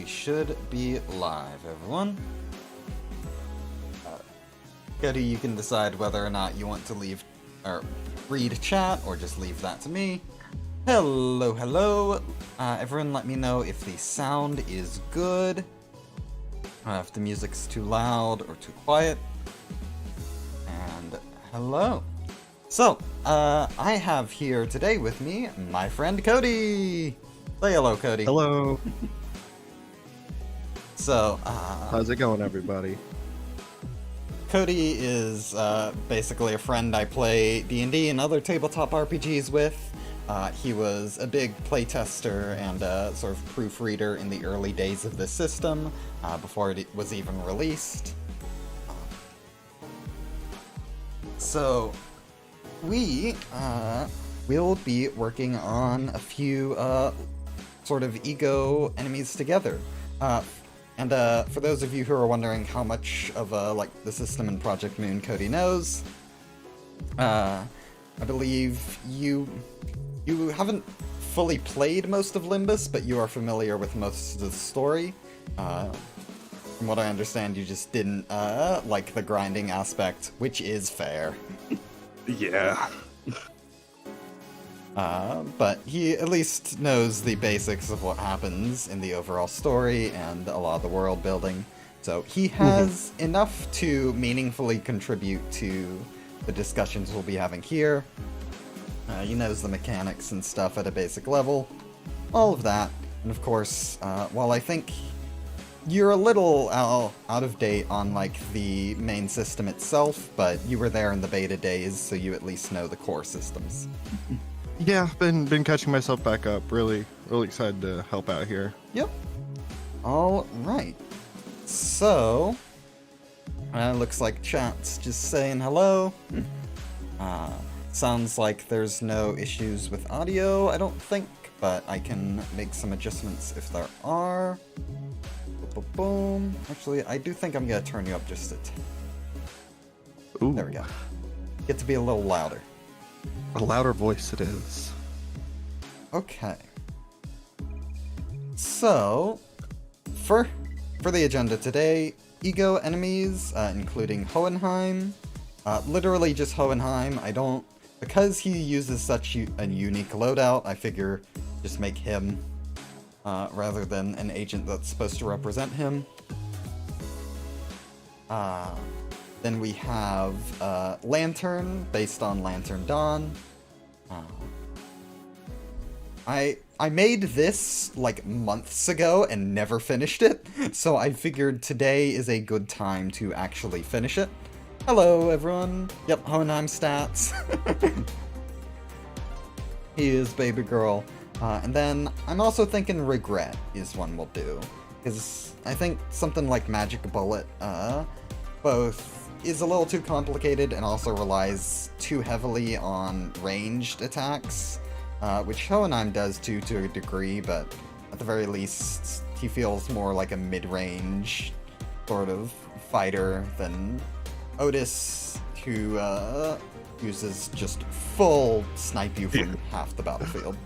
should be live, everyone. Kody, you can decide whether or not you want to leave or read chat or just leave that to me. Hello, hello. Everyone let me know if the sound is good, if the music's too loud or too quiet. And hello. So, I have here today with me my friend Kody. Say hello, Kody. Hello. So, how's it going, everybody? Kody is basically a friend I play D&D and other tabletop RPGs with. He was a big playtester and sort of proofreader in the early days of this system, before it was even released. So, we will be working on a few sort of E.G.O enemies together. And for those of you who are wondering how much of like the system in Project Moon Kody knows, I believe you haven't fully played most of Limbus, but you are familiar with most of the story. From what I understand, you just didn't like the grinding aspect, which is fair. Yeah. But he at least knows the basics of what happens in the overall story and a lot of the world building. So he has enough to meaningfully contribute to the discussions we'll be having here. He knows the mechanics and stuff at a basic level. All of that. And of course, while I think you're a little out of date on like the main system itself, but you were there in the beta days, so you at least know the core systems. Yeah, been catching myself back up. Really excited to help out here. Yep. All right. So, looks like chat's just saying hello. Sounds like there's no issues with audio, I don't think, but I can make some adjustments if there are. Boom. Actually, I do think I'm gonna turn you up just a Ooh. There we go. Get to be a little louder. A louder voice it is. Okay. So, for the agenda today, E.G.O enemies, including Hohenheim. Literally just Hohenheim. Because he uses such a unique loadout, I figure just make him, rather than an agent that's supposed to represent him. Then we have Lantern, based on Lantern Dawn. I made this like months ago and never finished it, so I figured today is a good time to actually finish it. Hello, everyone. Yep, Hohenheim stats. He is baby girl. And then I'm also thinking Regret is one we'll do, because I think something like Magic Bullet, both is a little too complicated and also relies too heavily on ranged attacks, which Hohenheim does too to a degree, but at the very least he feels more like a mid-range sort of fighter than Otis, who uses just full snipe you from half the battlefield.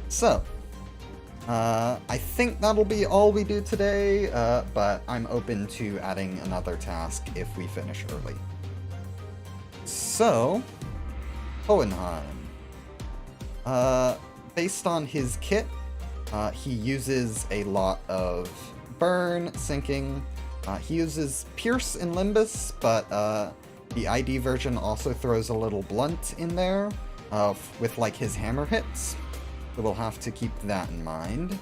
So, I think that'll be all we do today, but I'm open to adding another task if we finish early. So, Hohenheim. Based on his kit, he uses a lot of burn, sinking. He uses Pierce in Limbus, but the ID version also throws a little blunt in there, with like his hammer hits. So we'll have to keep that in mind.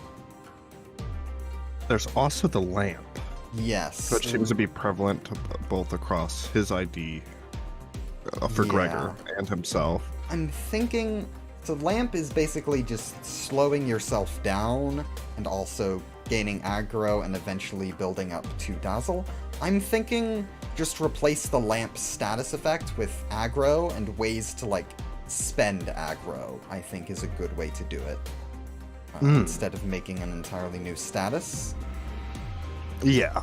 There's also the lamp. Yes. Which seems to be prevalent both across his ID for Gregor and himself. I'm thinking, so lamp is basically just slowing yourself down and also gaining aggro and eventually building up to dazzle. I'm thinking just replace the lamp status effect with aggro, and ways to like spend aggro, I think, is a good way to do it. Instead of making an entirely new status. Yeah.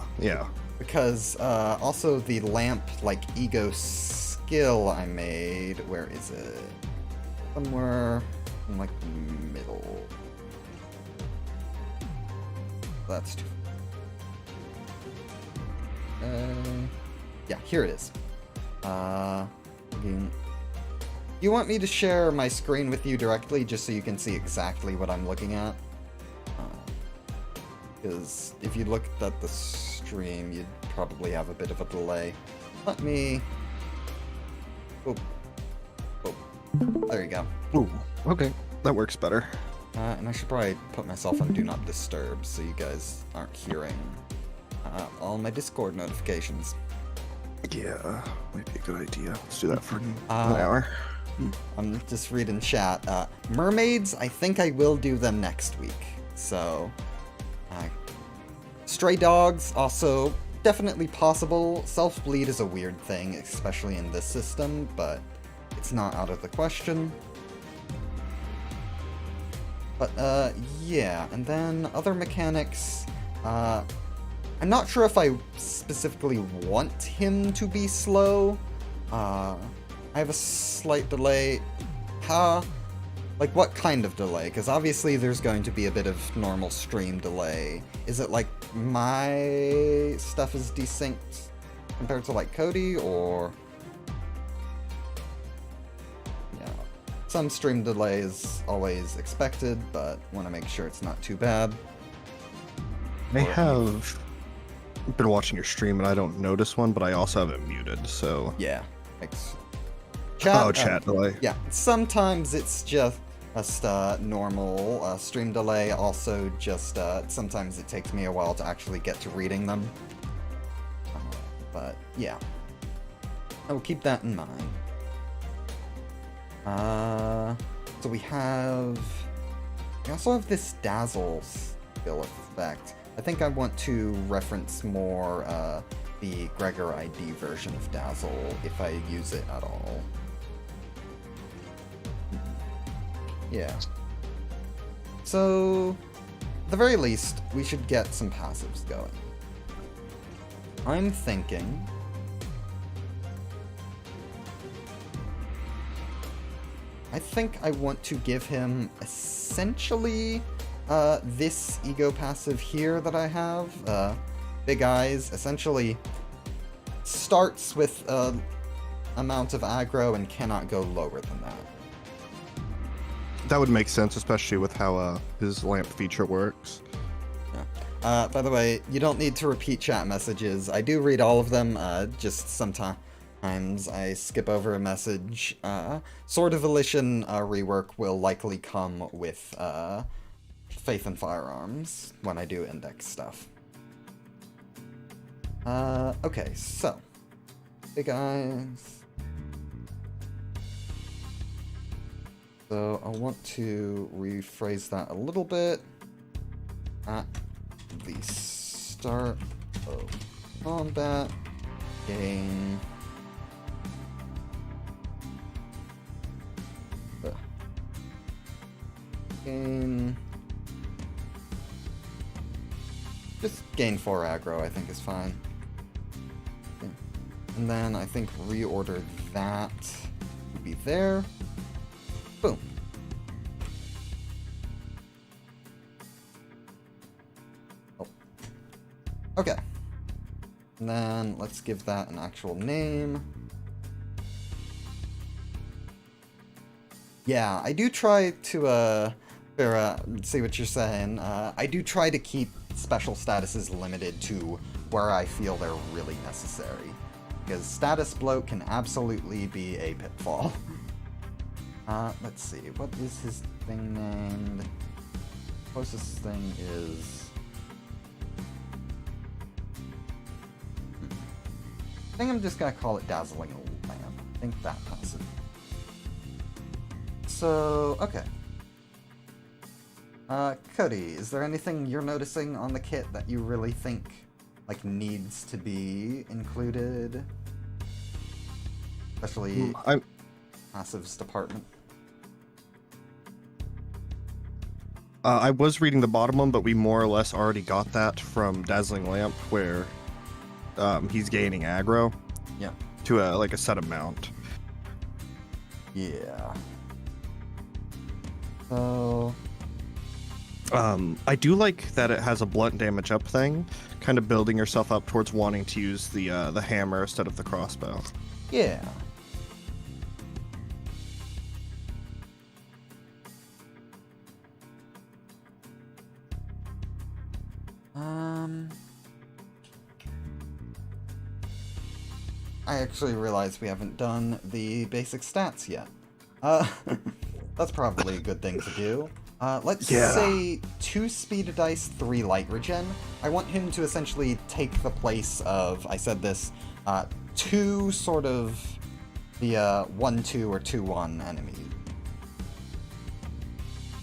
Because also the lamp like E.G.O skill I made, where is it? Somewhere in like the middle. That's too. Yeah, here it is. Again. You want me to share my screen with you directly, just so you can see exactly what I'm looking at? Because if you looked at the stream, you'd probably have a bit of a delay. Let me... Oh. Oh. There you go. Ooh, okay. That works better. And I should probably put myself on Do Not Disturb so you guys aren't hearing all my Discord notifications. Yeah, might be a good idea. Let's do that for an hour. I'm just reading chat. Mermaids, I think I will do them next week. So, stray dogs, also definitely possible. Self-bleed is a weird thing, especially in this system, but it's not out of the question. But, yeah, and then other mechanics, I'm not sure if I specifically want him to be slow. I have a slight delay. Like, what kind of delay? Because obviously there's going to be a bit of normal stream delay. Is it like my stuff is desynced compared to, like, Kody, or... Yeah. Some stream delay is always expected, but want to make sure it's not too bad. I have been watching your stream and I don't notice one, but I also have it muted, so... Yeah, thanks. Chat delay. Yeah, sometimes it's just normal stream delay. Also, just sometimes it takes me a while to actually get to reading them. But yeah, I will keep that in mind. So we also have this dazzle skill effect. I think I want to reference more the Gregor ID version of Dazzle if I use it at all. Yeah. So, at the very least, we should get some passives going. I'm thinking... I think I want to give him essentially this E.G.O passive here that I have. Big Eyes essentially starts with amount of aggro and cannot go lower than that. That would make sense, especially with how his lamp feature works. Yeah. By the way, you don't need to repeat chat messages. I do read all of them, just sometimes I skip over a message. Sword of Volition rework will likely come with Faith and Firearms when I do index stuff. Okay, so. Big Eyes. So I want to rephrase that a little bit. At the start of combat, gain just gain 4 aggro, I think is fine. Okay. And then I think reorder that to be there. Boom. Oh. Okay. And then let's give that an actual name. Yeah, I do try to, see what you're saying. I do try to keep special statuses limited to where I feel they're really necessary. Because status bloat can absolutely be a pitfall. Let's see, what is his thing named? Closest thing is... I think I'm just gonna call it Dazzling Lamp. I think that passive. So, okay. Kody, is there anything you're noticing on the kit that you really think, like, needs to be included? Especially passives department. I was reading the bottom one, but we more or less already got that from Dazzling Lamp, where he's gaining aggro. Yeah. To a set amount. Yeah. So I do like that it has a blunt damage up thing, kind of building yourself up towards wanting to use the hammer instead of the crossbow. Yeah. I actually realized we haven't done the basic stats yet. That's probably a good thing to do. Let's say 2 speed dice, 3 light regen. I want him to essentially take the place of, I said this, 2 sort of the 1-2 or 2-1 enemy.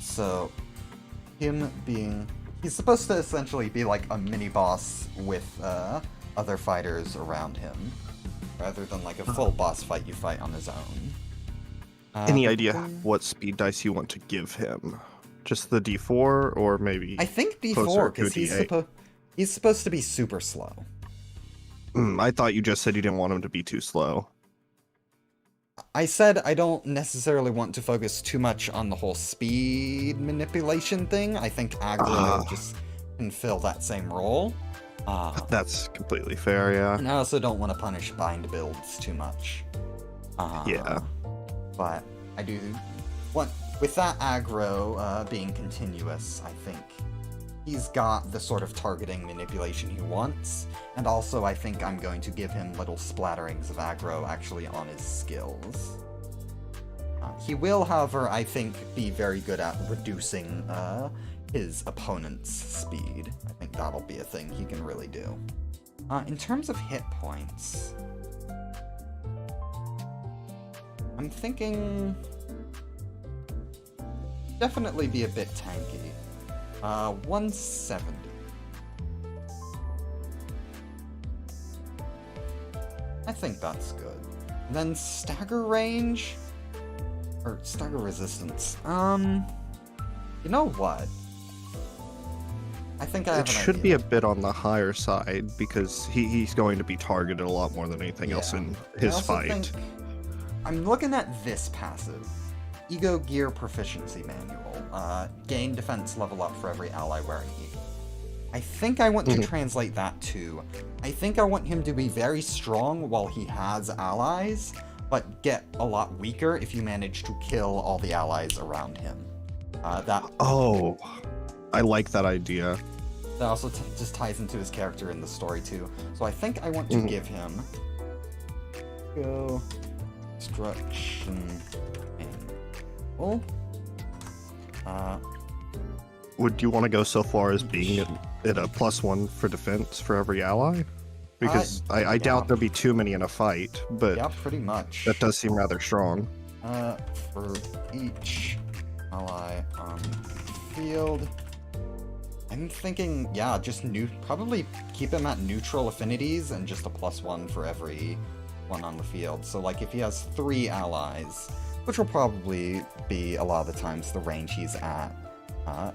So, him being... He's supposed to essentially be like a mini-boss with other fighters around him, rather than like a full boss fight you fight on his own. Any idea what speed dice you want to give him? Just the D4, or maybe I think D4, because he's supposed to be super slow. I thought you just said you didn't want him to be too slow. I said I don't necessarily want to focus too much on the whole speed manipulation thing. I think aggro just can fill that same role. That's completely fair, yeah. And I also don't want to punish bind builds too much. Yeah. But I do want, with that aggro being continuous, I think he's got the sort of targeting manipulation he wants, and also I think I'm going to give him little splatterings of aggro actually on his skills. He will, however, I think, be very good at reducing his opponent's speed. I think that'll be a thing he can really do. In terms of hit points, I'm thinking definitely be a bit tanky. 170. I think that's good. And then stagger range? Or stagger resistance. You know what? I think I have It an should idea. be a bit on the higher side, because he's going to be targeted a lot more than anything else in his fight. I'm looking at this passive. E.G.O Gear Proficiency Manual. Gain defense level up for every ally wearing E.G.O. I think I want to translate that to, I think I want him to be very strong while he has allies, but get a lot weaker if you manage to kill all the allies around him. Oh, I like that idea. That also just ties into his character in the story too. So I think I want to give him E.G.O Destruction Manual. Would you want to go so far as being at a +1 for defense for every ally? Because I doubt there'll be too many in a fight, but yeah, pretty much. that does seem rather strong. For each ally on the field, I'm thinking, yeah, just probably keep him at neutral affinities and just a +1 for every one on the field. So like if he has 3 allies, which will probably be a lot of the times the range he's at,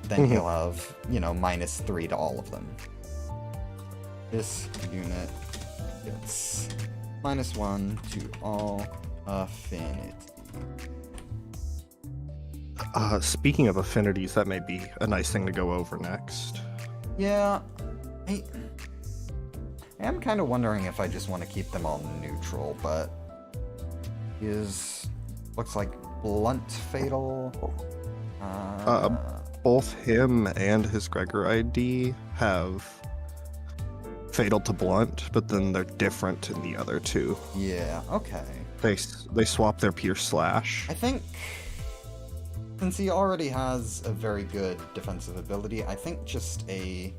then he'll have, you know, -3 to all of them. This unit gets -1 to all affinity. Speaking of affinities, that may be a nice thing to go over next. Yeah, I am kind of wondering if I just want to keep them all neutral, but looks like blunt fatal. Both him and his Gregor ID have fatal to blunt, but then they're different in the other two. Yeah, okay. They swap their pierce slash. I think since he already has a very good defensive ability, I think just a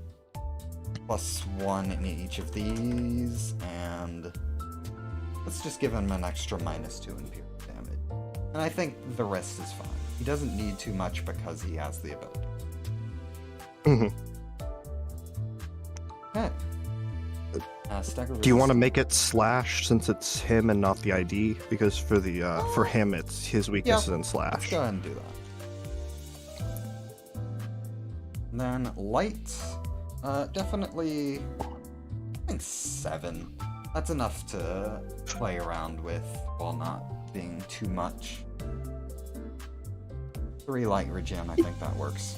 +1 in each of these, and let's just give him an extra -2 in pierce damage. And I think the rest is fine. He doesn't need too much because he has the ability. Okay. Do you want to make it slash since it's him and not the ID? Because for the for him, it's his weakness is in slash. Let's go ahead and do that. And then light, definitely, I think 7. That's enough to play around with while not being too much. 3 light regen, I think that works.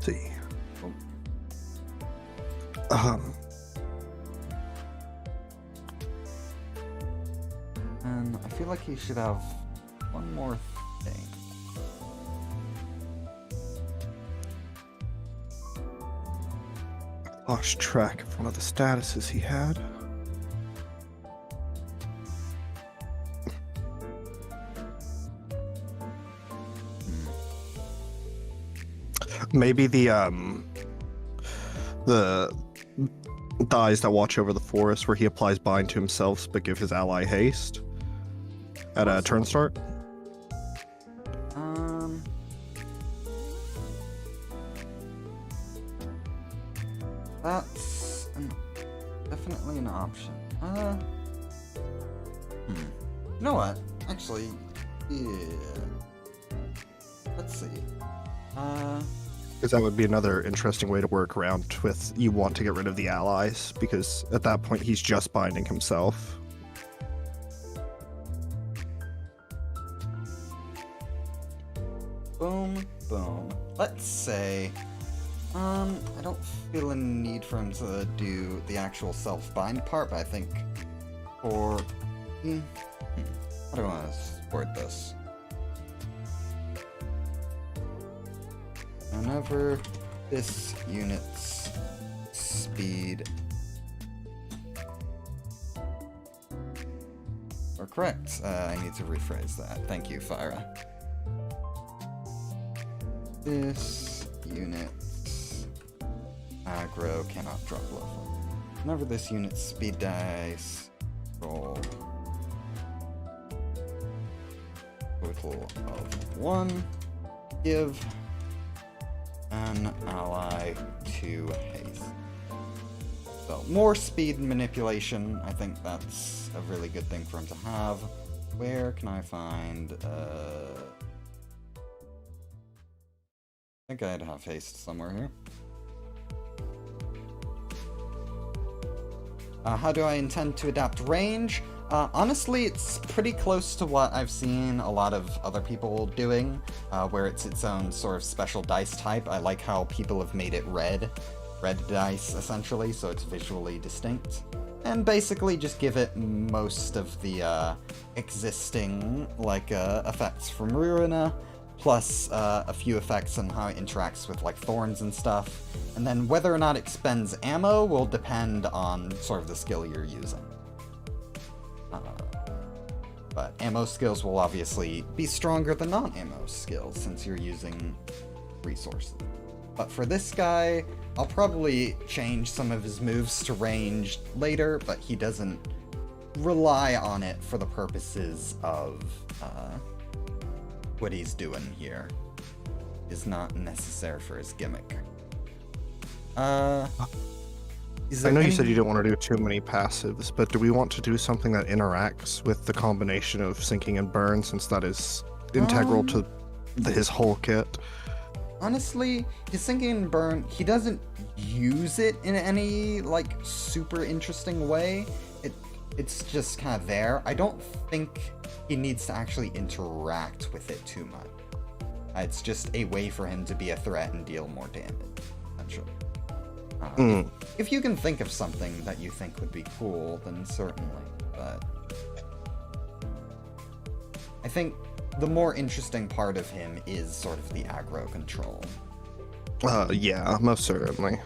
see. And I feel like he should have one more thing. Lost track of one of the statuses he had. Maybe the eyes that watch over the forest, where he applies bind to himself but give his ally haste at a turn start. That's definitely an option. You know what? Actually, yeah. Let's see. Because that would be another interesting way to work around with you want to get rid of the allies, because at that point he's just binding himself. Boom, boom. Let's say, I don't feel a need for him to do the actual self-bind part, but I think for... how do I want to word this? Whenever this unit's speed... Or correct, I need to rephrase that. Thank you, Fyra. This unit's aggro cannot drop level. Whenever this unit's speed dice roll total of 1, give an ally 2 haste. So, more speed manipulation. I think that's a really good thing for him to have. Where can I find, I think I'd have haste somewhere here. How do I intend to adapt range? Honestly, it's pretty close to what I've seen a lot of other people doing, where it's its own sort of special dice type. I like how people have made it red dice, essentially, so it's visually distinct. And basically just give it most of the existing, like, effects from Ruina, plus a few effects on how it interacts with, like, thorns and stuff. And then whether or not it expends ammo will depend on sort of the skill you're using. But ammo skills will obviously be stronger than non-ammo skills since you're using resources. But for this guy, I'll probably change some of his moves to ranged later, but he doesn't rely on it for the purposes of what he's doing here. Is not necessary for his gimmick. I know you said you didn't want to do too many passives, but do we want to do something that interacts with the combination of sinking and burn, since that is integral to his whole kit? Honestly, his sinking and burn, he doesn't use it in any, like, super interesting way. It's just kind of there. I don't think he needs to actually interact with it too much. It's just a way for him to be a threat and deal more damage, essentially. If you can think of something that you think would be cool, then certainly, but I think the more interesting part of him is sort of the aggro control. Yeah, most certainly.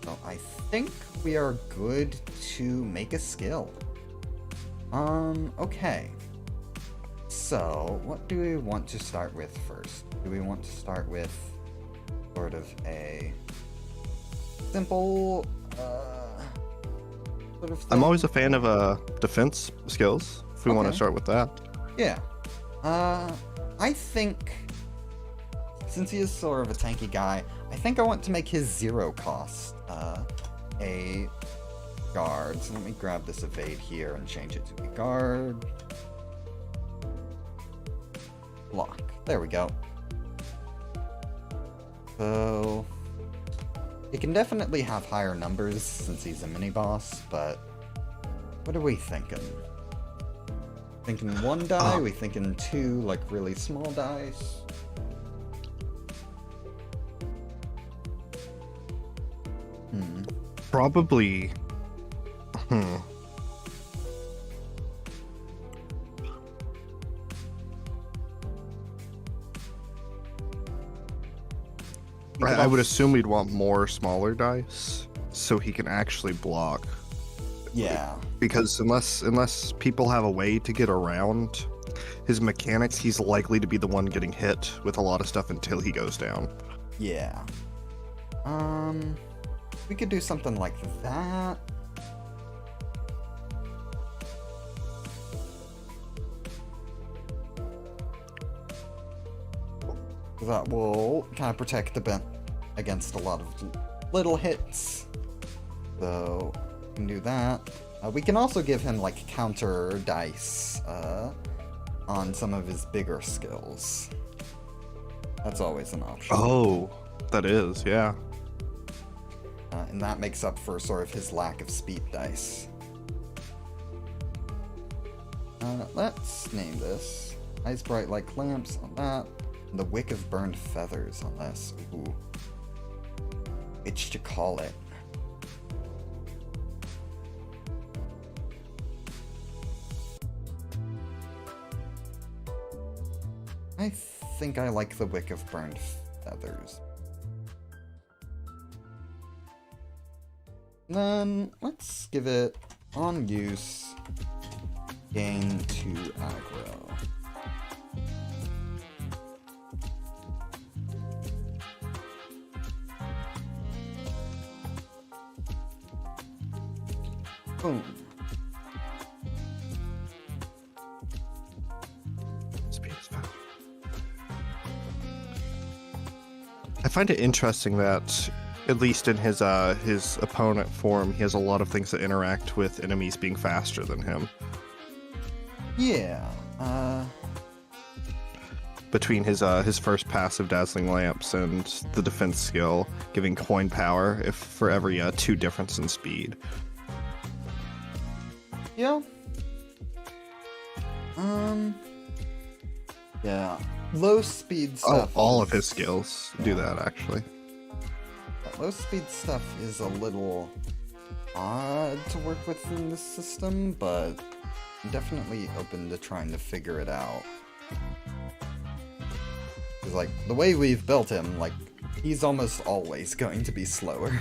So I think we are good to make a skill. Okay. So, what do we want to start with first? Do we want to start with sort of a simple sort of thing? I'm always a fan of defense skills, if we want to start with that. Yeah. I think, since he is sort of a tanky guy, I think I want to make his 0 cost a guard. So let me grab this evade here and change it to a guard. Block. There we go. So it can definitely have higher numbers since he's a mini-boss, but what are we thinking? Thinking 1 die? We thinking 2, like, really small dice? Probably. Hmm. I would assume we'd want more smaller dice so he can actually block. Yeah. Because unless people have a way to get around his mechanics, he's likely to be the one getting hit with a lot of stuff until he goes down. Yeah. We could do something like that. That will kind of protect the bent against a lot of little hits. So, we can do that. We can also give him, like, counter dice on some of his bigger skills. That's always an option. Oh, that is, yeah. And that makes up for sort of his lack of speed dice. Let's name this. Eyes bright like lamps on that. And the wick of burned feathers on this. Ooh. Which to call it? I think I like the wick of burned feathers. Then let's give it on use, gain 2 aggro. Boom. I find it interesting that, at least in his opponent form, he has a lot of things that interact with enemies being faster than him. Yeah. Between his first passive Dazzling Lamps and the defense skill, giving coin power if for every 2 difference in speed. Yeah. Yeah. Low speed stuff. Oh, all of his skills do that, actually. Low speed stuff is a little odd to work with in this system, but I'm definitely open to trying to figure it out. Because, like, the way we've built him, like, he's almost always going to be slower.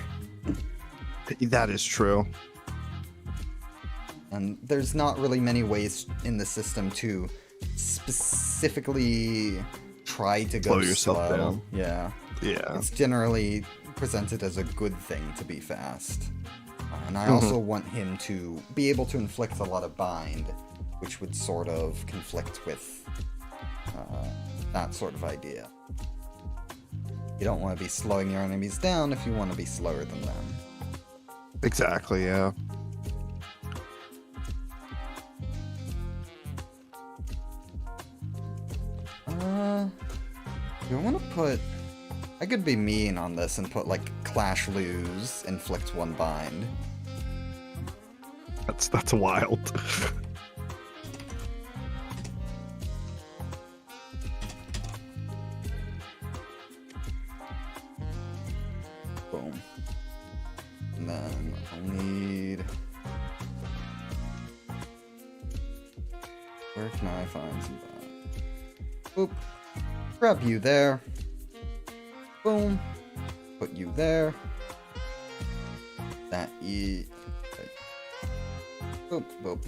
That is true. And there's not really many ways in the system to specifically try to go Slow yourself slow. down. Yeah. Yeah. It's generally presented as a good thing to be fast. And I also want him to be able to inflict a lot of bind, which would sort of conflict with that sort of idea. You don't want to be slowing your enemies down if you want to be slower than them. Exactly, yeah. Do I want to put... I could be mean on this and put, like, Clash Lose, inflict 1 bind. That's wild. Boom. And then I'll need... Where can I find some bind? Boop. Grab you there. Boom. Put you there. That E. Okay. Boop, boop.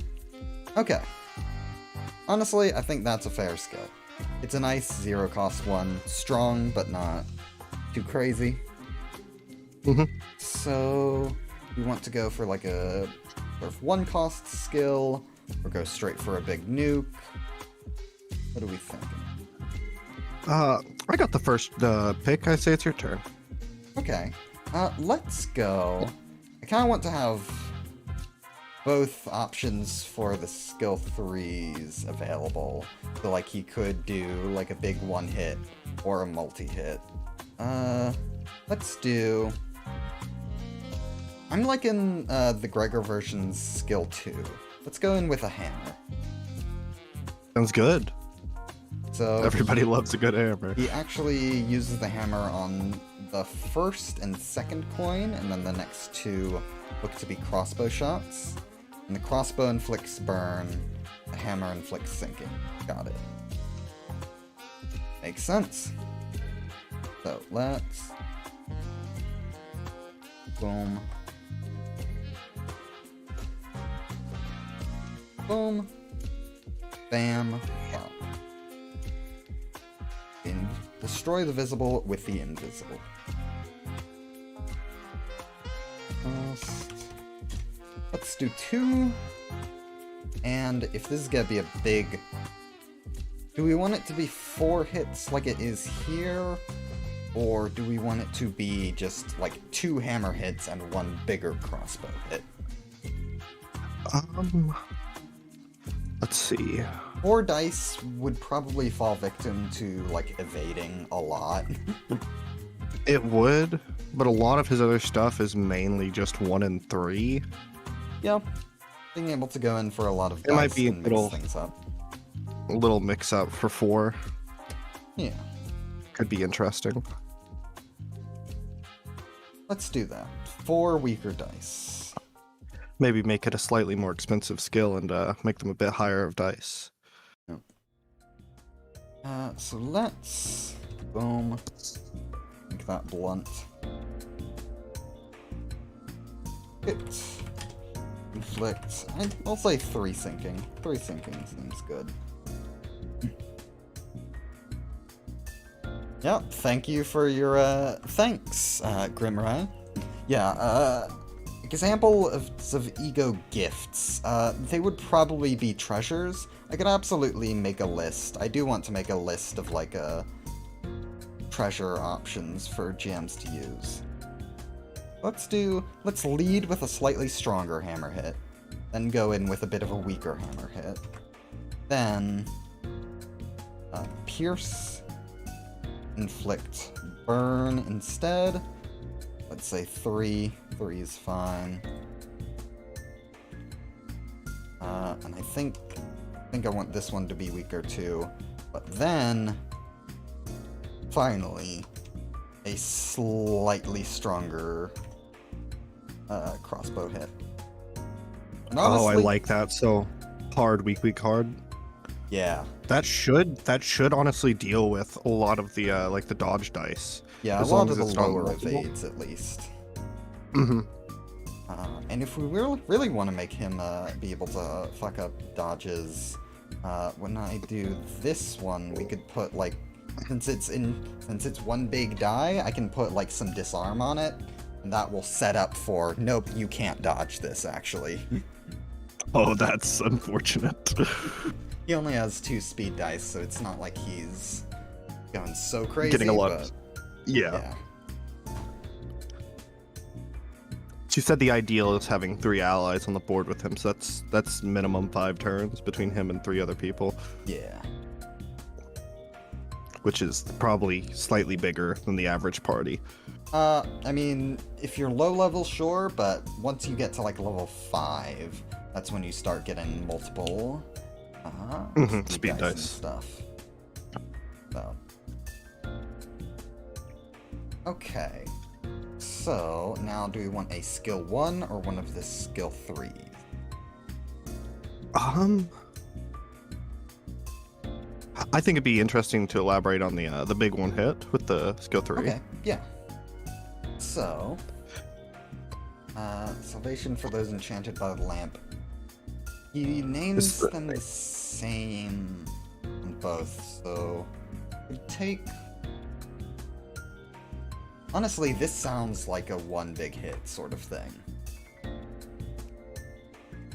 Okay. Honestly, I think that's a fair skill. It's a nice 0-cost one. Strong, but not too crazy. So, we want to go for like a sort of 1-cost skill, or go straight for a big nuke. What are we thinking? I got the first pick. I say it's your turn. Okay. Let's go. I kind of want to have both options for the skill 3s available. So, like, he could do, like, a big 1-hit or a multi-hit. Let's do... I'm liking the Gregor version's skill 2. Let's go in with a hammer. Sounds good. So everybody loves a good hammer. He actually uses the hammer on the first and second coin, and then the next two look to be crossbow shots. And the crossbow inflicts burn, the hammer inflicts sinking. Got it. Makes sense. So let's... Boom. Boom. Bam. Bam. Destroy the visible with the invisible. Let's do 2. And if this is gonna be a big... Do we want it to be 4 hits like it is here? Or do we want it to be just like 2 hammer hits and 1 bigger crossbow hit? Let's see. 4 dice would probably fall victim to like evading a lot. It would, but a lot of his other stuff is mainly just 1 and 3. Yeah, being able to go in for a lot of dice it might be and mix things up. A little mix up for 4. Yeah. Could be interesting. Let's do that. 4 weaker dice. Maybe make it a slightly more expensive skill and make them a bit higher of dice. Yep. So let's... Boom. Make that blunt. Hit. Inflict. I'll say 3 sinking. 3 sinking seems good. Yeah, thank you for your, thanks, Grimrai. Yeah, example of E.G.O gifts. They would probably be treasures. I could absolutely make a list. I do want to make a list of, like, treasure options for GMs to use. Let's lead with a slightly stronger hammer hit, then go in with a bit of a weaker hammer hit. Then, pierce, inflict burn instead. Let's say 3. 3 is fine. And I think I want this one to be weaker too. But then, finally, a slightly stronger crossbow hit. And honestly, I like that. So hard, weak, hard. Yeah. That should honestly deal with a lot of the like the dodge dice. Yeah, a lot of the lower evades at least. Mm-hmm. And if we really want to make him be able to fuck up dodges, when I do this one, we could put like, since it's one big die, I can put like some disarm on it, and that will set up for, nope, you can't dodge this actually. Oh, that's unfortunate. He only has 2 speed dice, so it's not like he's going so crazy. Getting a lot. But, yeah. She said the ideal is having 3 allies on the board with him, so that's minimum 5 turns between him and 3 other people. Yeah. Which is probably slightly bigger than the average party. I mean, if you're low level, sure, but once you get to like level 5, that's when you start getting multiple speed dice and stuff. So. Okay. So, now do we want a skill 1 or one of the skill 3s? I think it'd be interesting to elaborate on the big one hit with the skill 3. Okay, yeah. So, salvation for those enchanted by the lamp. He names them the same on both, so it'd take... Honestly, this sounds like a one big hit sort of thing.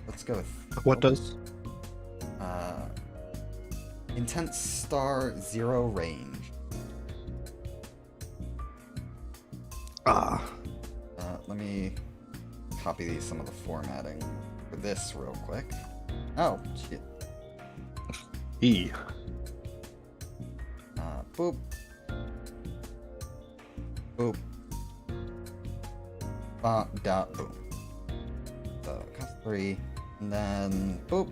Let's go with... What does? Intense Star 0 range. Let me copy some of the formatting for this real quick. Oh, shit. E. Boop. Boop. Dot boom. So, cost 3, and then boop.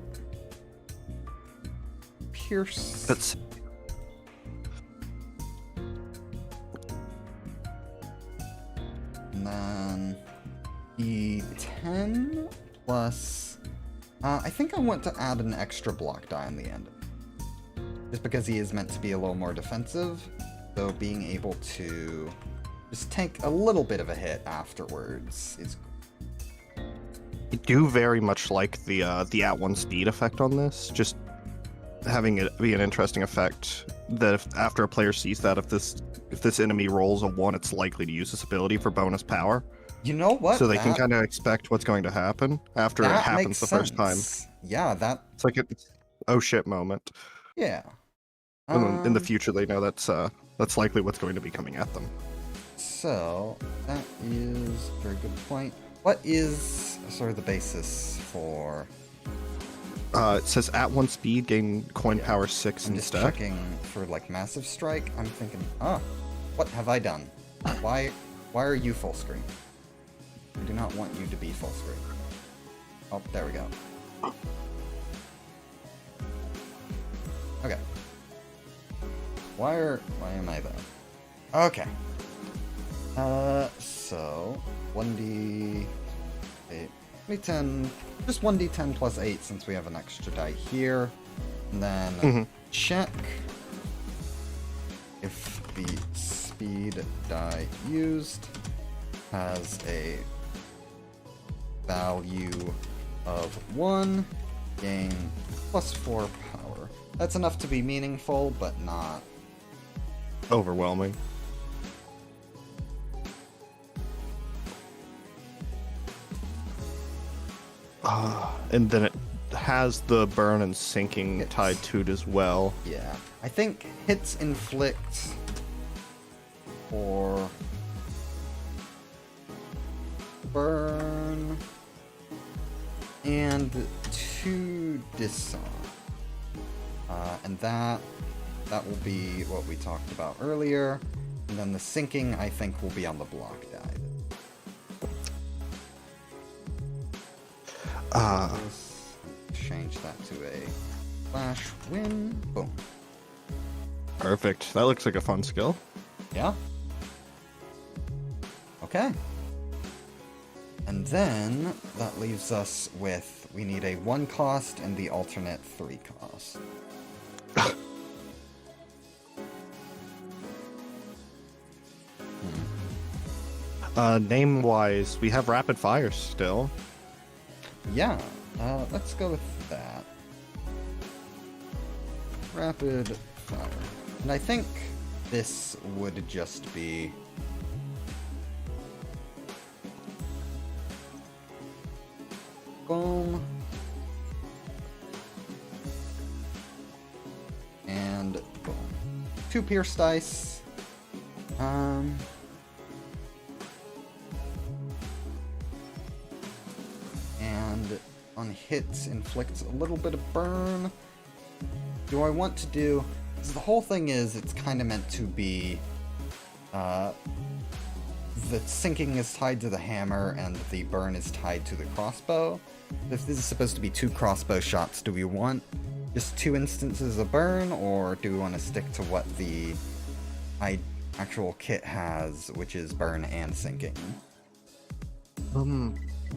Pierce. then D10 plus... I think I want to add an extra block die on the end. Just because he is meant to be a little more defensive, so being able to just take a little bit of a hit afterwards is cool. I do very much like the at-1 speed effect on this, just having it be an interesting effect that if after a player sees that, if this enemy rolls a 1, it's likely to use this ability for bonus power. You know what? So they can kind of expect what's going to happen after it happens the first time. Yeah, that... It's like a oh shit moment. Yeah. And then in the future, they know that's likely what's going to be coming at them. So, that is a very good point. What is sort of the basis for... It says at-1 speed, gain coin power 6 I'm in just stack. checking for, like, massive strike. I'm thinking, what have I done? Why are you full screen? I do not want you to be full screen. Oh, there we go. Okay. Why am I there? Okay. So 1d8, 1d10, just 1d10 plus 8 since we have an extra die here, and then check if the speed die used has a value of 1, gain plus 4 power. That's enough to be meaningful, but not Overwhelming. And then it has the burn and sinking tied to it as well. Yeah. I think hits inflict or burn and 2 disarm. And that will be what we talked about earlier. And then the sinking, I think, will be on the block die. Change that to a flash win. Boom. Perfect. That looks like a fun skill. Yeah. Okay. And then that leaves us with, we need a 1 cost and the alternate 3 cost. Name-wise, we have rapid fire still. Yeah, let's go with that. Rapid fire. And I think this would just be... boom. And boom. 2 pierce dice. And on hits inflicts a little bit of burn. Do I want to do... because the whole thing is it's kind of meant to be... the sinking is tied to the hammer and the burn is tied to the crossbow. If this is supposed to be 2 crossbow shots, do we want just 2 instances of burn, or do we want to stick to what the actual kit has, which is burn and sinking?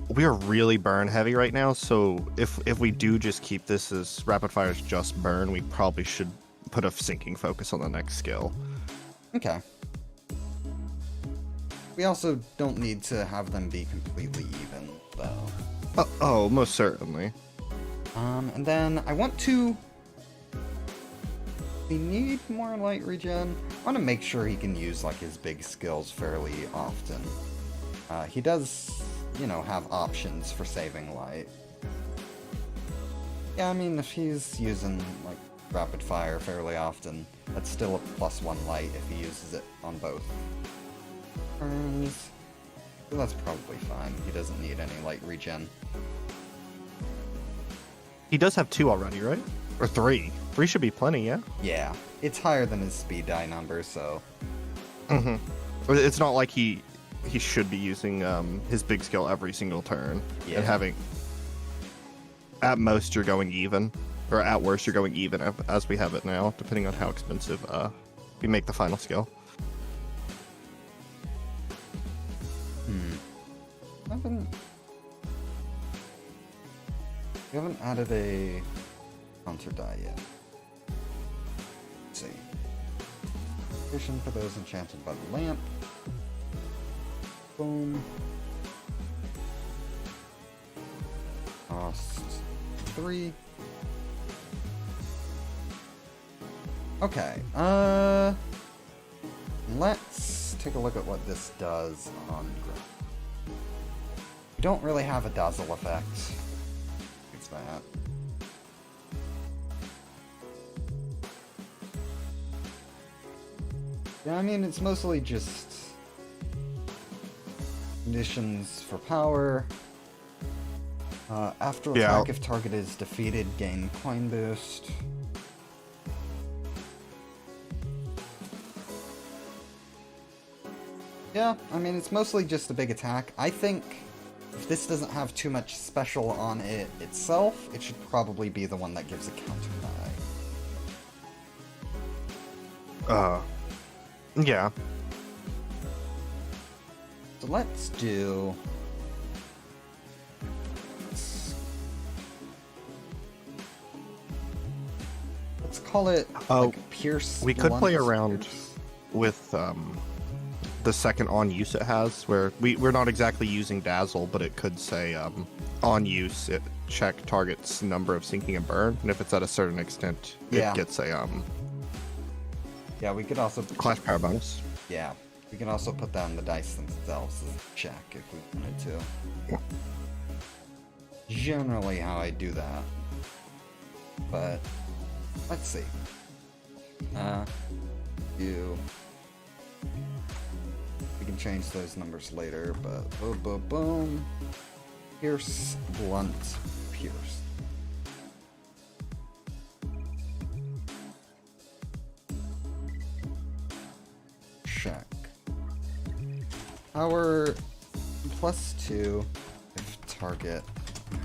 We are really burn heavy right now, so if we do just keep this as rapid fire is just burn, we probably should put a sinking focus on the next skill. Okay. We also don't need to have them be completely even, though. Oh, most certainly. And then I want to... we need more light regen. I want to make sure he can use, like, his big skills fairly often. He does, you know, have options for saving light. Yeah, I mean, if he's using, like, rapid fire fairly often, that's still a +1 light if he uses it on both turns. So that's probably fine. He doesn't need any light regen. He does have 2 already, right? Or 3. 3 should be plenty, yeah? Yeah, it's higher than his speed die number, so... It's not like he should be using his big skill every single turn. Yeah. And having... at most, you're going even. Or at worst, you're going even as we have it now, depending on how expensive we make the final skill. added a counter die yet. Let's see. Addition for those enchanted by the lamp. Boom. Cost 3. Okay, let's take a look at what this does on ground. We don't really have a dazzle effect. It's that. Yeah, I mean, it's mostly just conditions for power. After attack, if target is defeated, gain coin boost. Yeah, I mean, it's mostly just a big attack. I think if this doesn't have too much special on it itself, it should probably be the one that gives a counter die. Yeah. So let's do... Let's call it like Pierce. We could play Blunt around Pierce. with the second on use it has, where we're not exactly using Dazzle, but it could say on use it check target's number of sinking and burn, and if it's at a certain extent, Yeah. it gets a Yeah, we could also clash power bonus. Yeah, we can also put that on the dice themselves as a check if we wanted to. Yeah. Generally how I do that. But let's see. We can change those numbers later, but boom, boom, boom. Pierce, blunt, pierce. Check. Power +2 if target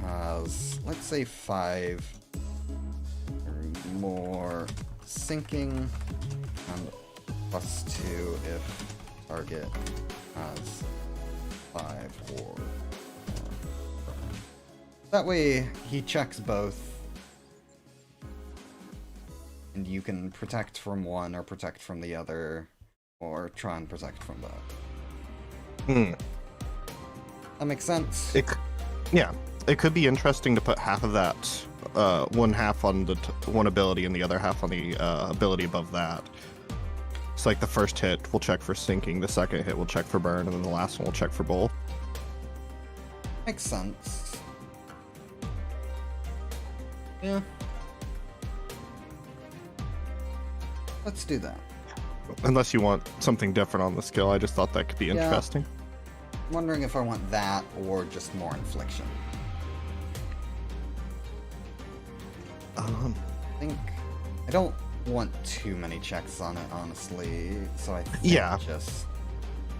has, let's say, 5 or more sinking, and +2 if target has 5 or more. That way he checks both, and you can protect from one or protect from the other, or try and protect from both. That makes sense? Yeah, it could be interesting to put half of that, one half on the one ability and the other half on the ability above that. It's like the first hit will check for sinking, the second hit will check for burn, and then the last one will check for both. Makes sense. Yeah. Let's do that. Unless you want something different on the skill, I just thought that could be interesting. I'm wondering if I want that or just more infliction. I don't want too many checks on it, honestly, so I think just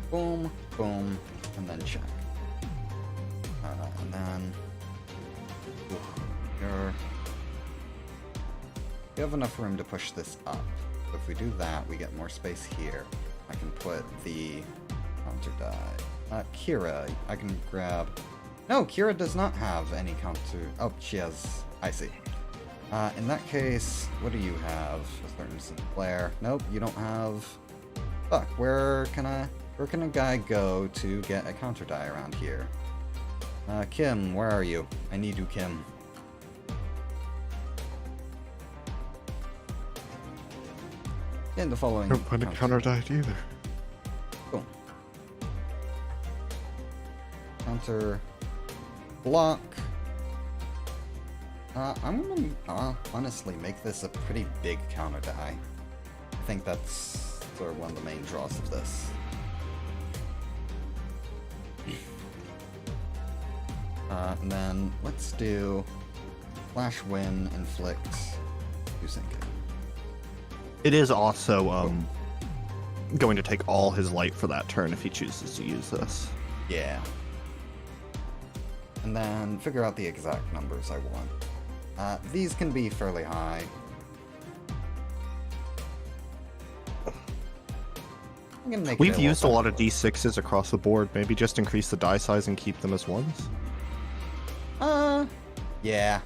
boom, boom, and then check. And then we have enough room to push this up. So if we do that, we get more space here. I can put the counter die. Kira, I can grab... No, Kira does not have any counter... Oh, she has... I see. In that case, what do you have? A certain Sinclair. Nope, you don't have... Fuck, where can a guy go to get a counter die around here? Kim, where are you? I need you, Kim. And the following... I don't find a counter die either. Boom. Counter... Block... I'm gonna honestly make this a pretty big counter die. I think that's sort of one of the main draws of this. And then let's do Flash Win, Inflict, do sinking. It is also going to take all his light for that turn if he chooses to use this. Yeah. And then figure out the exact numbers I want. These can be fairly high. I'm gonna make We've used a lot of D6s across the board. Maybe just increase the die size and keep them as ones. Yeah.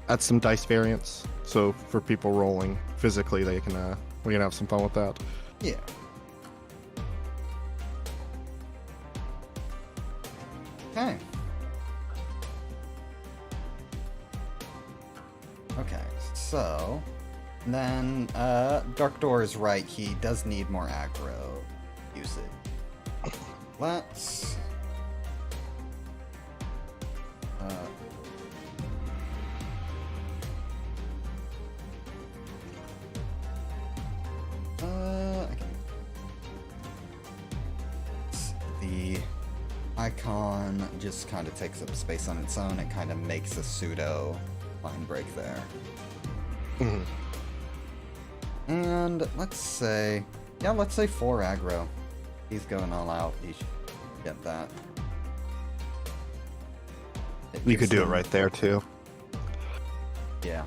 add some dice variance. So for people rolling physically, they can we can have some fun with that. Yeah. Okay. Okay, so then Dark Door is right, he does need more aggro usage. Let's I can... The icon just kind of takes up space on its own. It kind of makes a pseudo line break there. And let's say 4 aggro. He's going all out. He should get that. You could do it right there too. Yeah.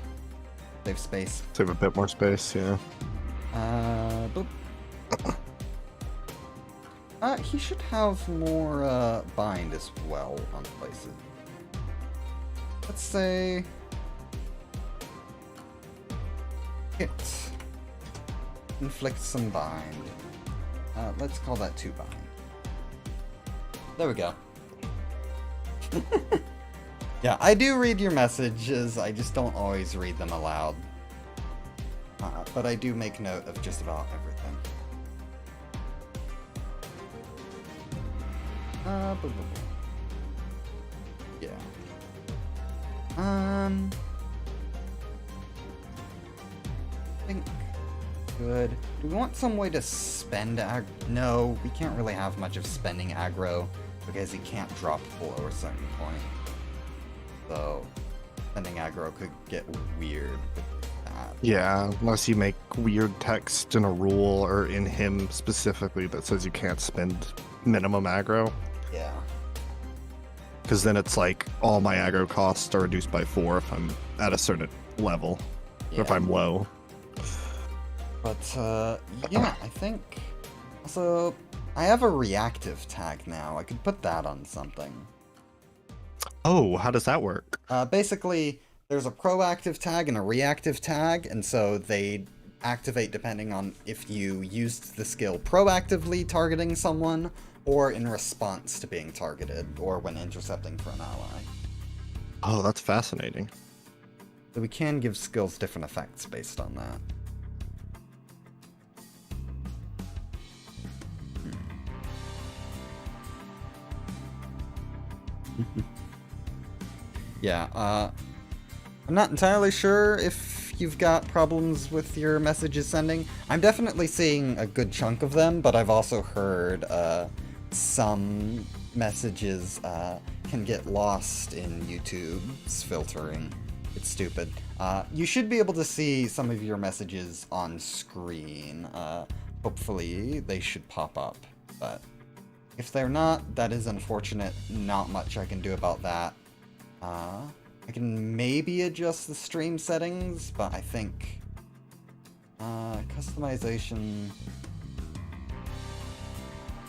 Save space. Save a bit more space, yeah. Boop. He should have more bind as well on places. Let's say hit. Inflict some bind. Let's call that 2 bind. There we go. Yeah, I do read your messages, I just don't always read them aloud. But I do make note of just about everything. Yeah. I think good. Do we want some way to spend No, we can't really have much of spending aggro because he can't drop below a certain point. So, spending aggro could get weird with that. Yeah, unless you make weird text in a rule or in him specifically that says you can't spend minimum aggro. Yeah. Because then it's like all my aggro costs are reduced by 4 if I'm at a certain level, or if I'm low. But, yeah, I think... Also, I have a reactive tag now. I could put that on something. Oh, how does that work? Basically, there's a proactive tag and a reactive tag, and so they activate depending on if you used the skill proactively targeting someone, or in response to being targeted, or when intercepting for an ally. Oh, that's fascinating. So we can give skills different effects based on that. Yeah, I'm not entirely sure if you've got problems with your messages sending. I'm definitely seeing a good chunk of them, but I've also heard some messages can get lost in YouTube's filtering. It's stupid. You should be able to see some of your messages on screen. Hopefully they should pop up, but if they're not, that is unfortunate. Not much I can do about that. I can maybe adjust the stream settings, but I think customization.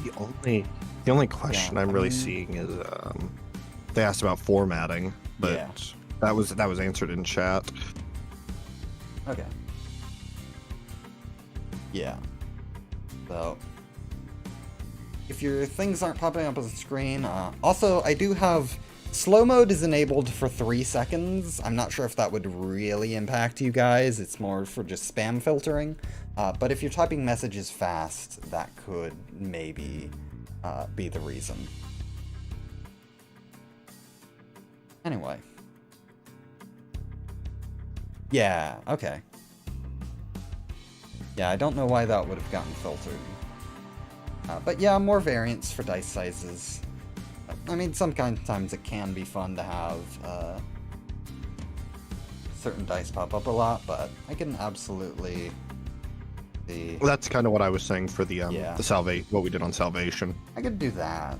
The only question I'm really seeing is they asked about formatting, but that was answered in chat. Okay. Yeah. So if your things aren't popping up on the screen, also I do have slow mode is enabled for 3 seconds. I'm not sure if that would really impact you guys. It's more for just spam filtering. But if you're typing messages fast, that could maybe be the reason. Anyway. Yeah, okay. Yeah, I don't know why that would have gotten filtered. But yeah, more variants for dice sizes. I mean, sometimes it can be fun to have certain dice pop up a lot, but I can absolutely see... Well, that's kind of what I was saying for the what we did on Salvation. I could do that.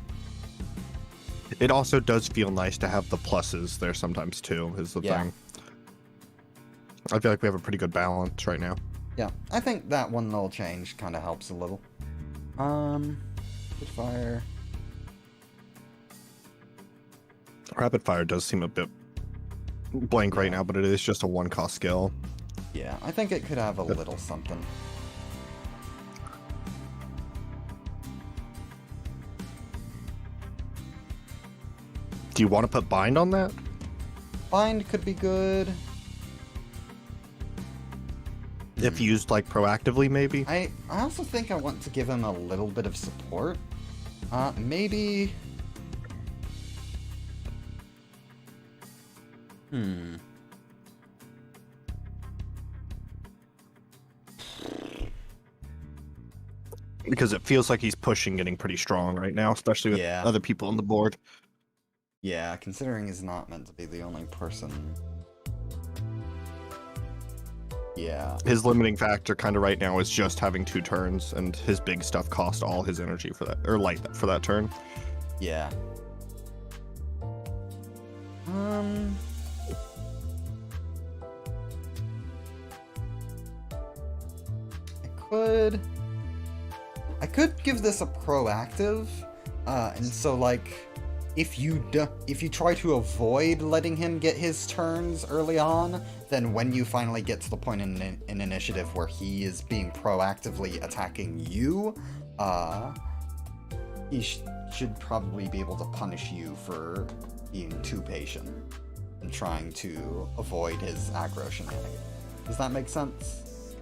It also does feel nice to have the pluses there sometimes too, is the thing. I feel like we have a pretty good balance right now. Yeah, I think that one little change kind of helps a little. Fire. Rapid fire does seem a bit blank right Yeah. now, but it is just a 1-cost skill. Yeah, I think it could have a little something. Do you want to put bind on that? Bind could be good. If used like proactively, maybe? I also think I want to give him a little bit of support. Maybe... Because it feels like he's pushing getting pretty strong right now, especially with Yeah. other people on the board. Yeah, considering he's not meant to be the only person. Yeah. His limiting factor kind of right now is just having 2 turns, and his big stuff cost all his energy for that, or light for that turn. Yeah. I could give this a proactive, and so like, if you try to avoid letting him get his turns early on, then when you finally get to the point in initiative where he is being proactively attacking you, he should probably be able to punish you for being too patient and trying to avoid his aggro shenanigans. Does that make sense?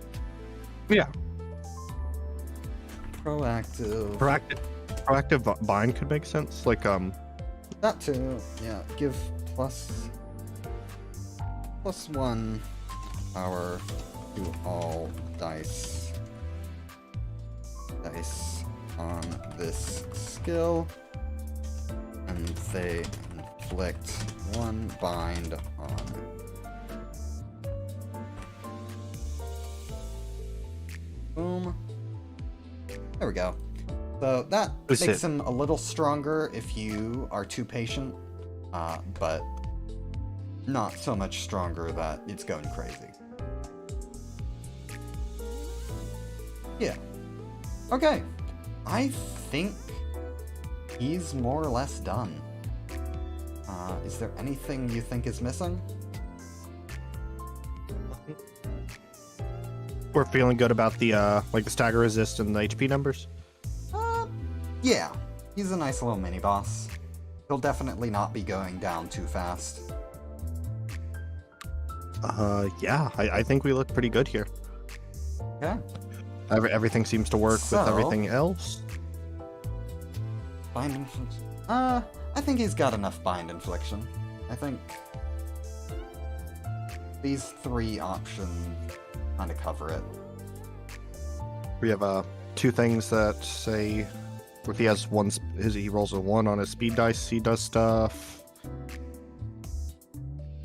Yeah. Proactive bind could make sense. Like, that too, yeah. Give plus 1 power to all dice on this skill, and they inflict 1 bind on. Boom. There we go. So that makes him a little stronger if you are too patient, but not so much stronger that it's going crazy. Yeah. Okay. I think he's more or less done. Is there anything you think is missing? we're feeling good about the like the stagger resist and the HP numbers. Yeah, he's a nice little mini boss. He'll definitely not be going down too fast. Yeah, I think we look pretty good here. Okay. Everything seems to work with everything else. Bind infliction. I think he's got enough bind infliction. I think these 3 options kind of cover it. We have 2 things that say if he has one, he rolls a 1 on his speed dice, he does stuff.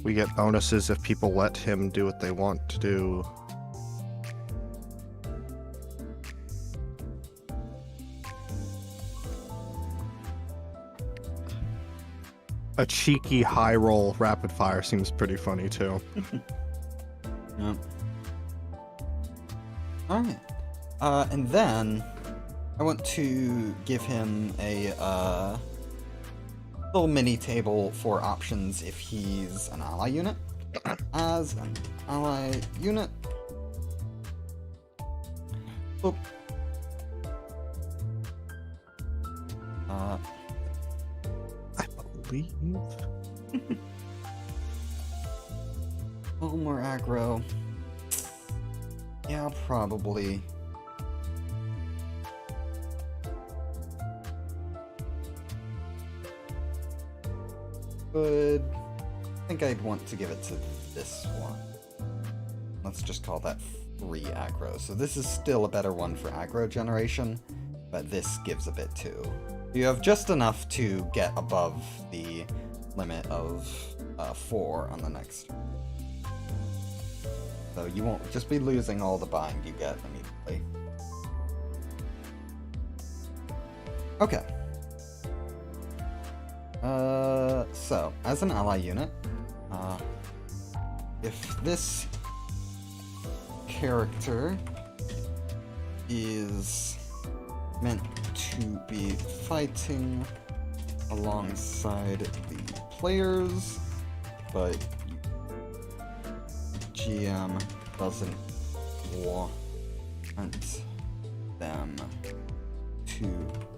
We get bonuses if people let him do what they want to do. A cheeky high roll rapid fire seems pretty funny too. Yep. Alright. And then I want to give him a little mini table for options if he's an ally unit. As an ally unit. Oop. I believe. A little more aggro. Yeah, probably. Good. I think I'd want to give it to this one. Let's just call that 3 aggro. So this is still a better one for aggro generation, but this gives a bit too. You have just enough to get above the limit of 4 on the next turn. So you won't just be losing all the bind you get immediately. Okay. So, as an ally unit, if this character is meant to be fighting alongside the players, but you GM doesn't want them to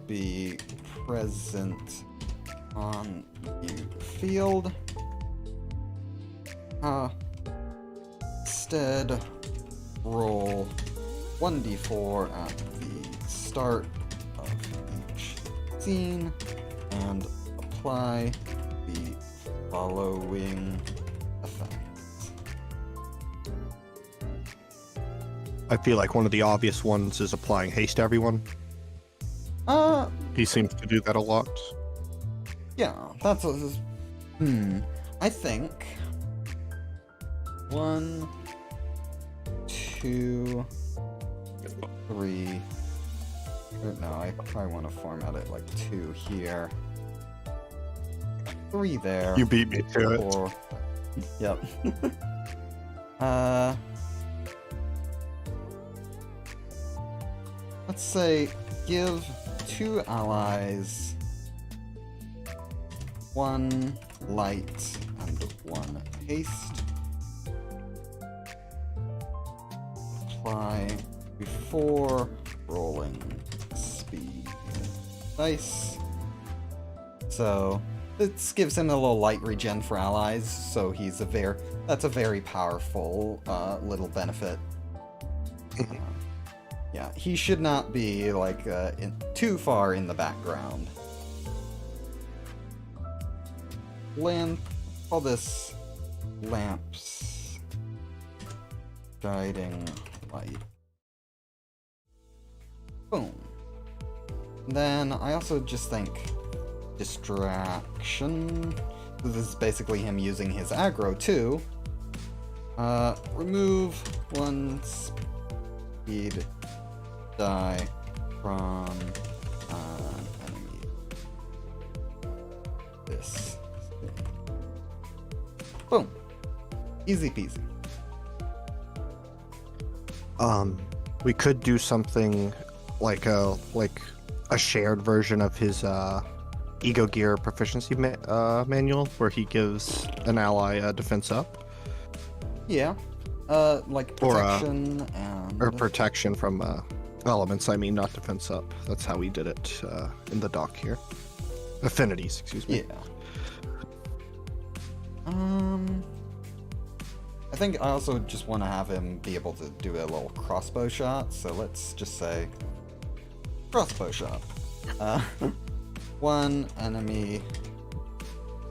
be present on the field. Instead, roll 1d4 at the start of each scene and apply the following effects. I feel like one of the obvious ones is applying haste to everyone. He seems to do that a lot. Yeah, that's what this. I think 1, 2, 3. No, I probably want to format it like 2 here. 3 there. You beat me to it. 4. Yep. Let's say give 2 allies 1 light and 1 haste. Apply before rolling speed dice. So this gives him a little light regen for allies, so that's a very powerful little benefit. Yeah, he should not be like too far in the background. Call this lamps guiding light. Boom. Then I also just think distraction. This is basically him using his aggro too. Remove 1 speed die from an enemy. This thing. Boom. Easy peasy. We could do something like a shared version of his E.G.O gear proficiency manual, where he gives an ally a defense up. Yeah. Like protection or protection from elements. I mean, not defense up. That's how we did it in the doc here. Affinities, excuse me. Yeah. I think I also just want to have him be able to do a little crossbow shot, so let's just say crossbow shot. 1 enemy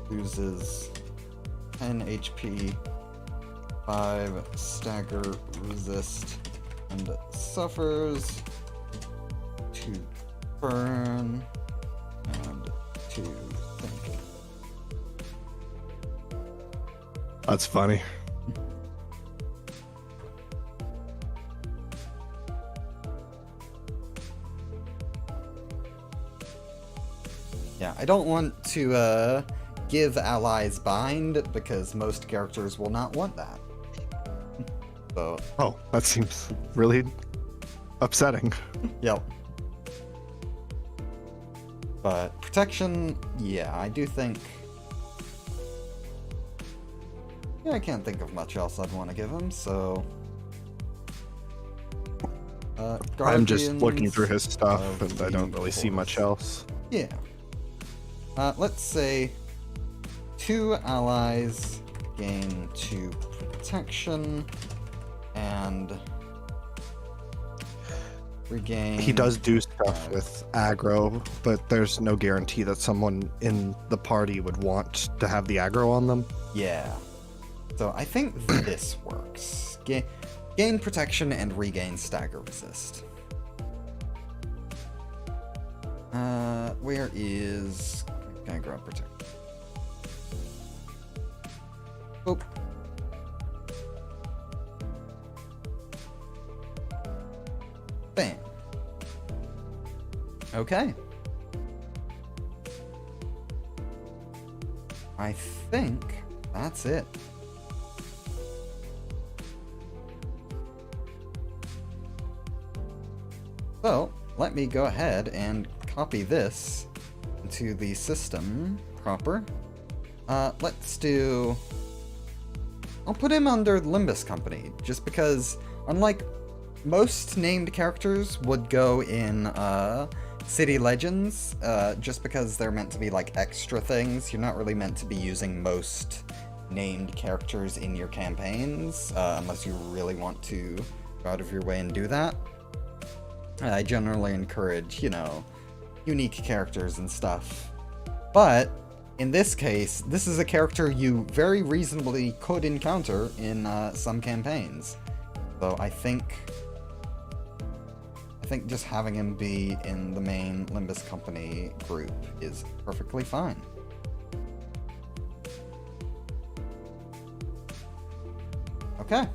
loses 10 HP, 5 stagger resist, and suffers 2 burn, and 2 think. That's funny. Yeah, I don't want to give allies bind, because most characters will not want that. So. Oh, that seems really upsetting. Yep. But protection, yeah, I do think. Yeah, I can't think of much else I'd want to give him, so. I'm just looking through his stuff, and I don't really see much else. Yeah. Let's say 2 allies gain 2 protection and regain. He does do stuff with aggro, but there's no guarantee that someone in the party would want to have the aggro on them. Yeah. So I think this works. Gain protection and regain stagger resist. Where is... Can I grab protect? Oh. Bam. Okay. I think that's it. So, let me go ahead and copy this into the system proper. Let's do I'll put him under Limbus Company, just because, unlike most named characters would go in City Legends, just because they're meant to be like extra things. You're not really meant to be using most named characters in your campaigns, unless you really want to go out of your way and do that. I generally encourage, you know, unique characters and stuff. But in this case, this is a character you very reasonably could encounter in some campaigns. So I think just having him be in the main Limbus Company group is perfectly fine. Okay.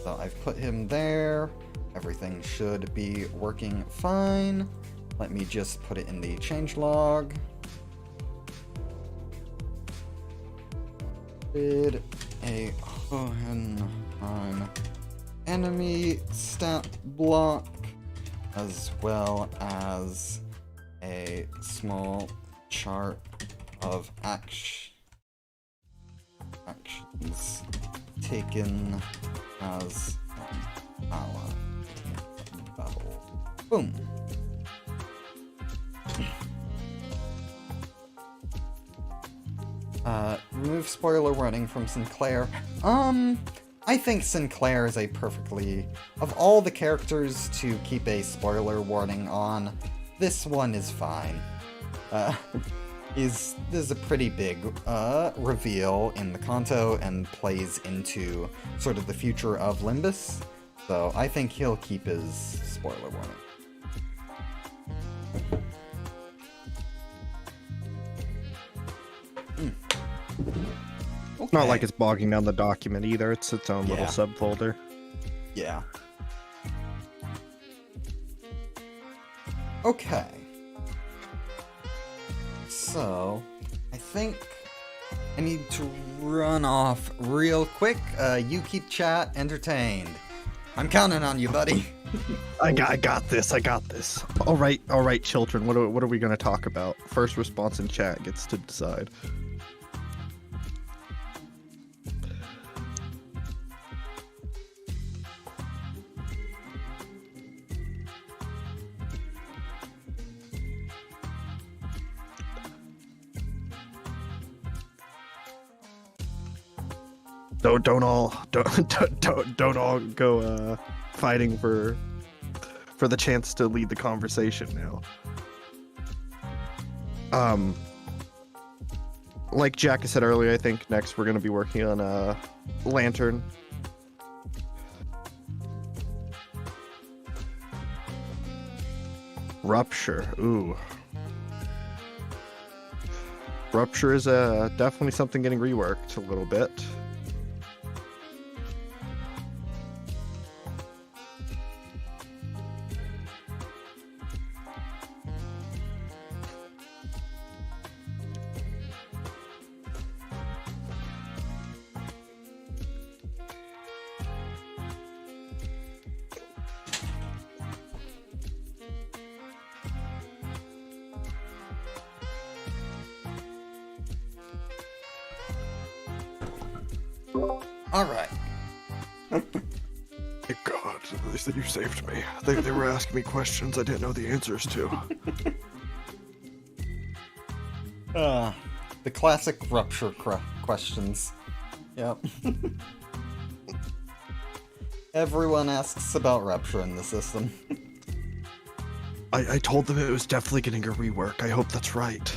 So I've put him there. Everything should be working fine. Let me just put it in the changelog. Did a Hohenheim enemy stat block, as well as a small chart of actions taken as ally battle. Boom. Remove spoiler warning from Sinclair. I think Sinclair is a perfectly... Of all the characters to keep a spoiler warning on, this one is fine. There's a pretty big reveal in the Kanto and plays into sort of the future of Limbus, so I think he'll keep his spoiler warning. Okay. Not like it's bogging down the document either, it's its own little subfolder. Yeah. Okay. So, I think I need to run off real quick. You keep chat entertained. I'm counting on you, buddy. I got this. All right, children. What are we gonna talk about? First response in chat gets to decide. Don't all go fighting for the chance to lead the conversation now. Like Jack said earlier, I think next we're going to be working on Lantern. Rupture. Ooh. Rupture is definitely something getting reworked a little bit. Alright. Thank God, at least that you saved me. They were asking me questions I didn't know the answers to. The classic Rupture questions. Yep. Everyone asks about Rupture in the system. I told them it was definitely getting a rework. I hope that's right.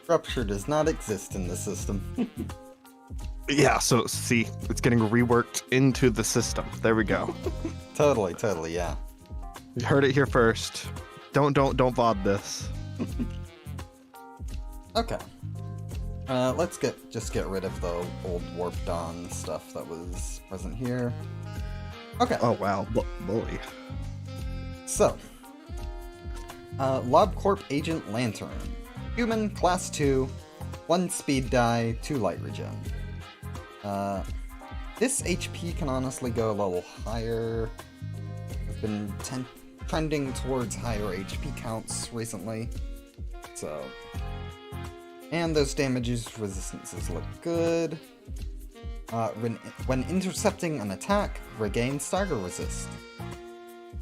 Rupture does not exist in the system. Yeah, so see, it's getting reworked into the system. There we go. Totally, yeah. You heard it here first. Don't VOD this. Okay. Let's just get rid of the old Warp Dawn stuff that was present here. Okay. Oh wow, bully. So, LobCorp Agent Lantern. Human, class 2, 1 speed die, 2 light regen. This HP can honestly go a little higher. I've been trending towards higher HP counts recently. So, and those damages resistances look good. When intercepting an attack, regain stagger resist.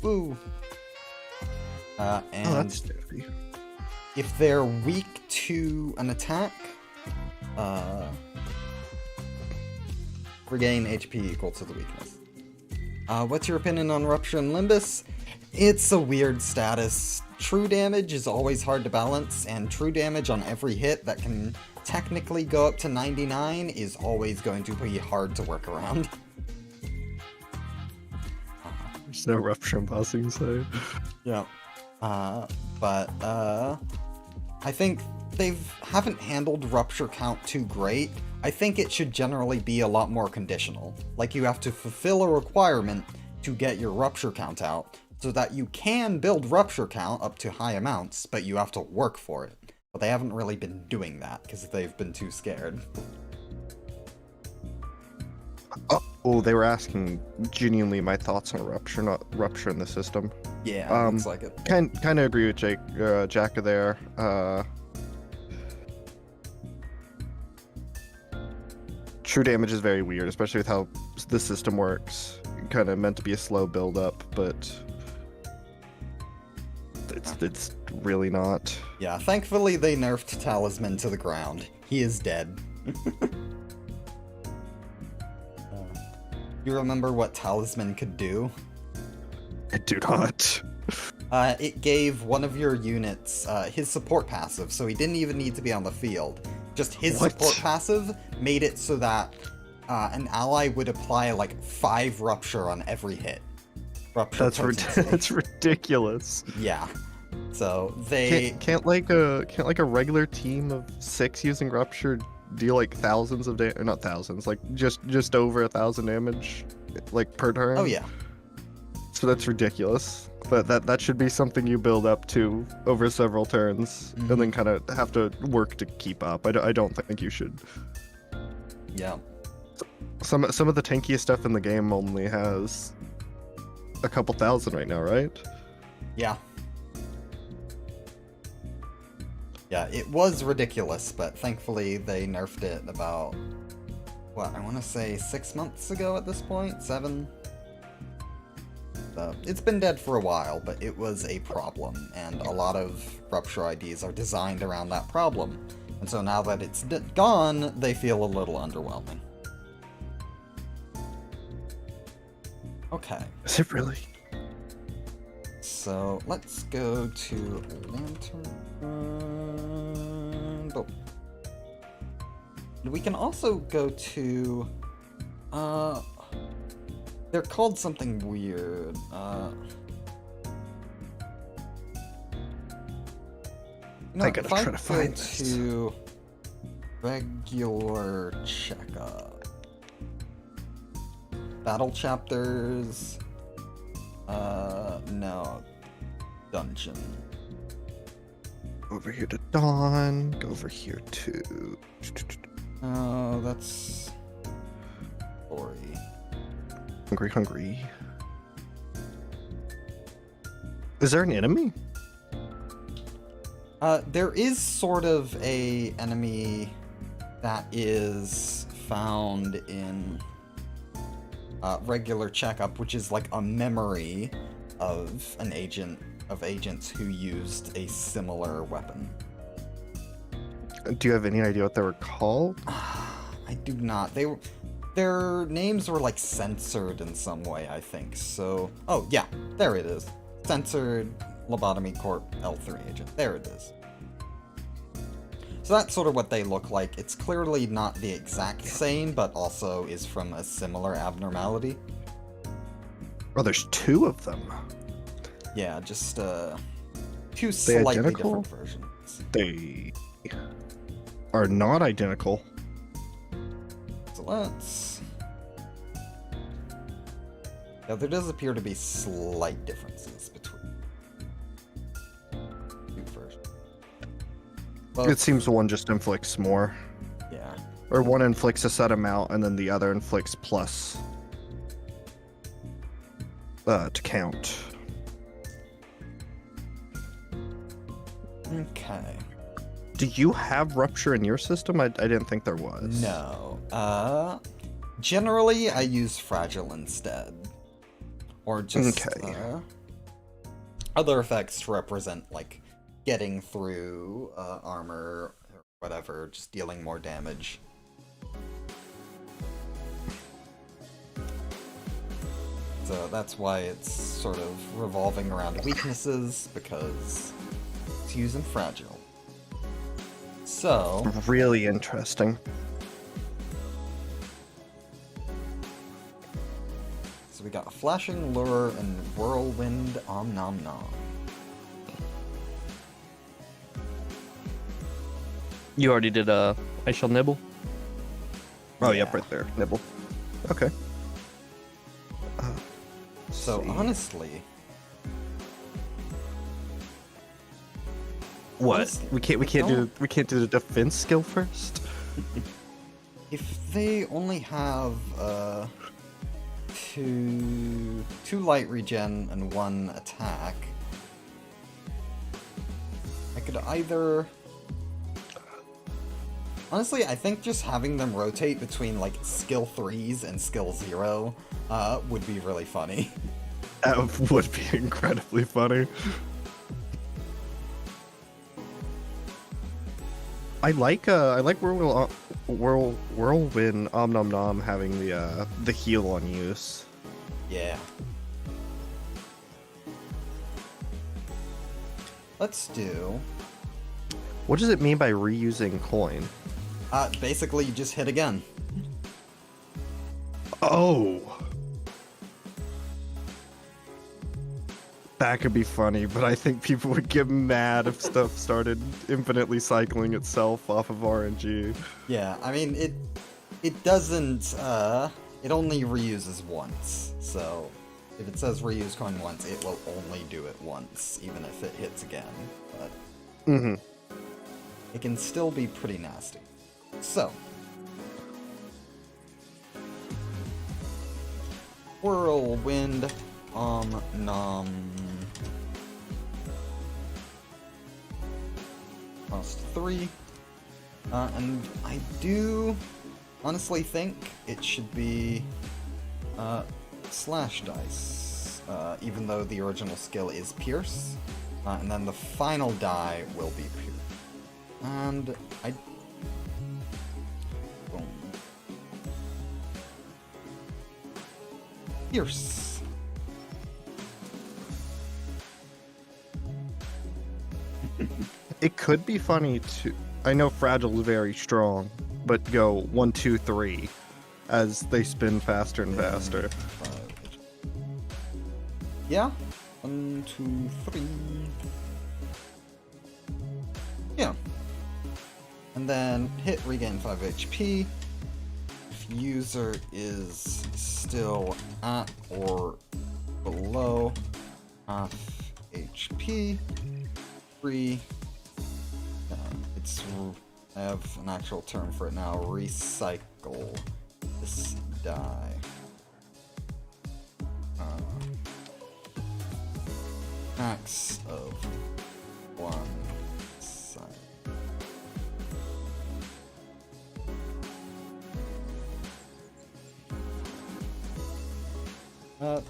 Woo! And that's nifty. if they're weak to an attack, regain HP equal to the weakness. What's your opinion on Rupture and Limbus? It's a weird status. True damage is always hard to balance, and true damage on every hit that can technically go up to 99 is always going to be hard to work around. There's no Rupture and Bossing side. Yeah. But I think they haven't handled Rupture count too great. I think it should generally be a lot more conditional. Like, you have to fulfill a requirement to get your Rupture count out, so that you can build Rupture count up to high amounts, but you have to work for it. But they haven't really been doing that, because they've been too scared. Oh, they were asking genuinely my thoughts on Rupture, not Rupture in the system. Yeah, looks like it. Kind of agree with Jacka there. True damage is very weird, especially with how the system works. Kind of meant to be a slow build up, but it's really not. Yeah, thankfully they nerfed Talisman to the ground. He is dead. You remember what Talisman could do? I do not. It gave one of your units his support passive, so he didn't even need to be on the field. Just his support passive made it so that an ally would apply like 5 Rupture on every hit. Rupture That's ridiculous. Yeah. So they can't like a regular team of 6 using Rupture deal like thousands of damage, not thousands, like just over 1,000 damage, like per turn. Oh yeah. So that's ridiculous. But that should be something you build up to over several turns, and then kind of have to work to keep up. I don't think you should. Yeah. Some of the tankiest stuff in the game only has a couple thousand right now, right? Yeah. Yeah, it was ridiculous, but thankfully they nerfed it about, what, I want to say 6 months ago at this point? 7? So, it's been dead for a while, but it was a problem, and a lot of Rupture IDs are designed around that problem. And so now that it's gone, they feel a little underwhelming. Okay. Is it really? So, let's go to Lantern. Oh. We can also go to... they're called something weird. I gotta try to find this. To regular checkup. Battle chapters. No. Dungeon. Over here to Dawn. Go over here to. Oh, that's story. Hungry. Is there an enemy? There is sort of a enemy that is found in regular checkup, which is like a memory of an agents who used a similar weapon. Do you have any idea what they were called? I do not. Their names were like censored in some way, I think. So, oh yeah, there it is. Censored Lobotomy Corp L3 agent. There it is. So that's sort of what they look like. It's clearly not the exact same, but also is from a similar abnormality. Oh, there's 2 of them. Yeah, just 2 slightly identical? different versions. They are not identical. So let's... Yeah, there does appear to be slight differences between 2 versions. But, It seems one just inflicts more. yeah. Or one inflicts a set amount, and then the other inflicts plus to count. Okay. Do you have rupture in your system? I didn't think there was. No. Generally, I use fragile instead. Or just, Okay. other effects to represent, like, getting through, armor, or whatever, just dealing more damage. So that's why it's sort of revolving around weaknesses, because it's using fragile. So... Really interesting. So we got Flashing Lure and Whirlwind Om Nom Nom. You already did I shall nibble. Oh, Yeah. yep, right there. Nibble. Okay. So see. honestly, What? honestly, We can't do the defense skill first? if they only have two light regen and 1 attack, I could either... Honestly, I think just having them rotate between, like, skill 3s and skill 0 would be really funny. That would be incredibly funny. I like Whirlwind Om Nom Nom having the heal on use. Yeah. Let's do... What does it mean by reusing coin? basically, you just hit again. Oh! That could be funny, but I think people would get mad if stuff started infinitely cycling itself off of RNG. Yeah, I mean, it doesn't, it only reuses once, so if it says reuse coin once, it will only do it once, even if it hits again, but it can still be pretty nasty. So, Whirlwind, nom. Cost 3. And I do honestly think it should be slash dice, even though the original skill is pierce, and then the final die will be pierce. And I... Boom. Pierce. It could be funny to... I know Fragile is very strong, but go 1, 2, 3 as they spin faster and faster. Yeah. 1, 2, 3. Yeah. And then hit regain 5 HP. If user is still at or below half HP. 3. I have an actual term for it now. Recycle this die. Max of 1 side.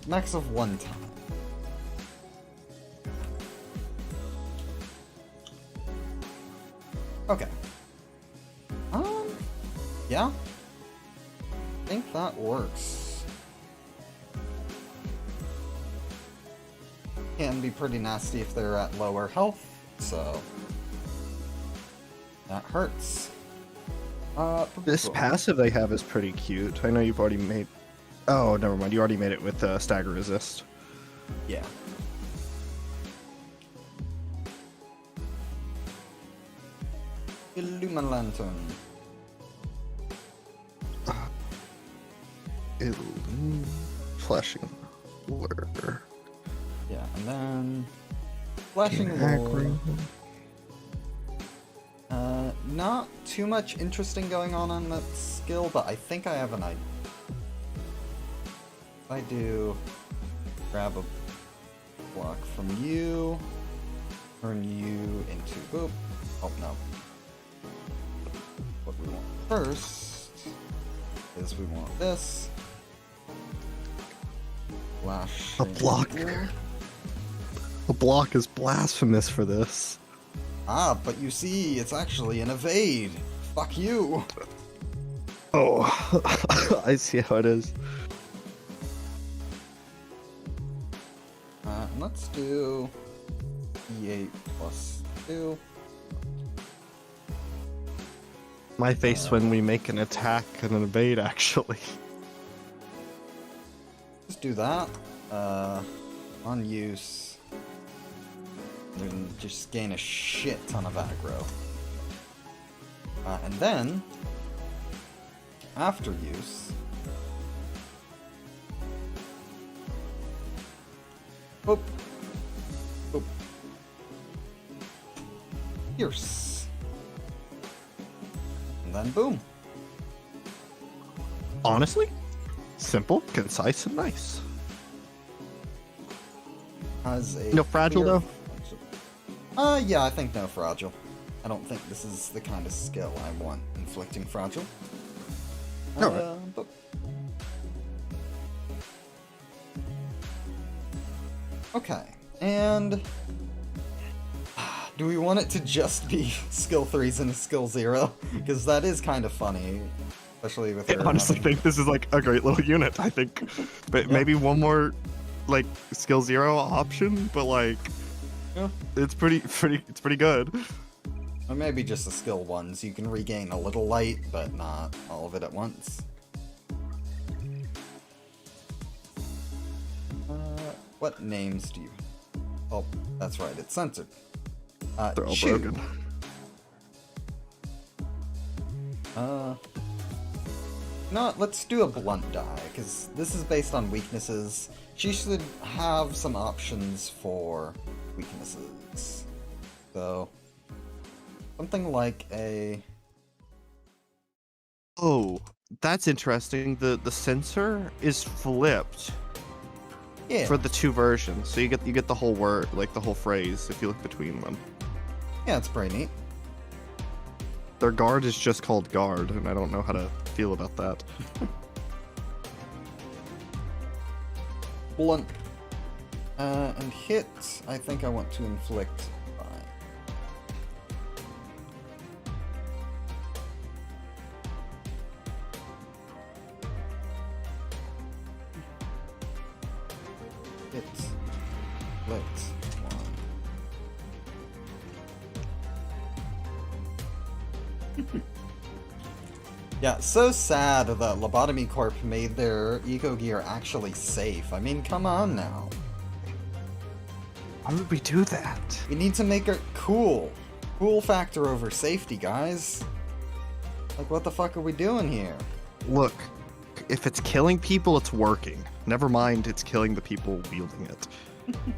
Max of 1 time. Okay. Yeah. I think that works. Can be pretty nasty if they're at lower health, so that hurts. This passive they have is pretty cute. I know you've already made... Oh, never mind. You already made it with stagger resist. Yeah. Illumin Lantern. Flashing lure. Yeah, and then flashing lure. Not too much interesting going on that skill, but I think I have an idea. If I do grab a block from you, turn you into boop. Oh no. What we want first is we want this. Flash. A block. A block is blasphemous for this. Ah, but you see, it's actually an evade. Fuck you. Oh, I see how it is. Let's do E8 plus 2. My face when we make an attack and an evade, actually. Just do that. On use. Then just gain a shit ton of aggro. And then, after use, boop, boop, pierce, and then boom. Honestly, simple, concise, and nice. Has a No fragile, clear though? function. Yeah, I think no fragile. I don't think this is the kind of skill I want, inflicting fragile. Alright. But... Okay, and do we want it to just be skill 3s and a skill 0? Because that is kind of funny, especially with I her honestly having- think this is like a great little unit. I think, but Yeah. maybe one more like skill 0 option, but like Yeah. it's pretty good. Or maybe just the skill 1s. You can regain a little light, but not all of it at once. What names do you... Oh, that's right, it's censored. They're all Chew. broken. No, let's do a blunt die, because this is based on weaknesses. She should have some options for weaknesses. So, something like a... Oh, that's interesting. The sensor is flipped Yeah, for the two versions, so you get the whole word, like the whole phrase, if you look between them. yeah, it's pretty neat. Their guard is just called guard, and I don't know how to feel about that. Blunt. And hit, I think I want to inflict 5. Hit. Inflict 1. Yeah, so sad that Lobotomy Corp made their eco gear actually safe. I mean, come on now. Why would we do that? We need to make it cool. Cool factor over safety, guys. Like, what the fuck are we doing here? Look, if it's killing people, it's working. Never mind, it's killing the people wielding it. I'm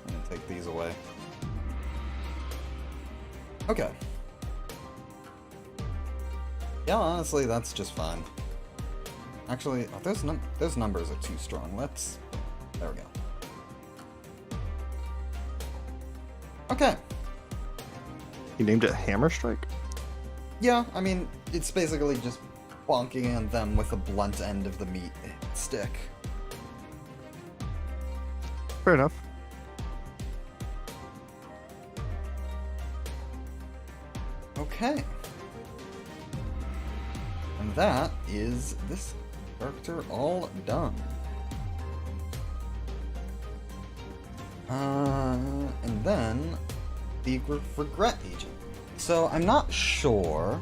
gonna take these away. Okay. Yeah, honestly, that's just fine. Actually, oh, those numbers are too strong. Let's... There we go. Okay. You named it Hammer Strike? Yeah, I mean, it's basically just bonking at them with the blunt end of the meat stick. Fair enough. Okay. And that is this character all done. And then the regret agent. So I'm not sure,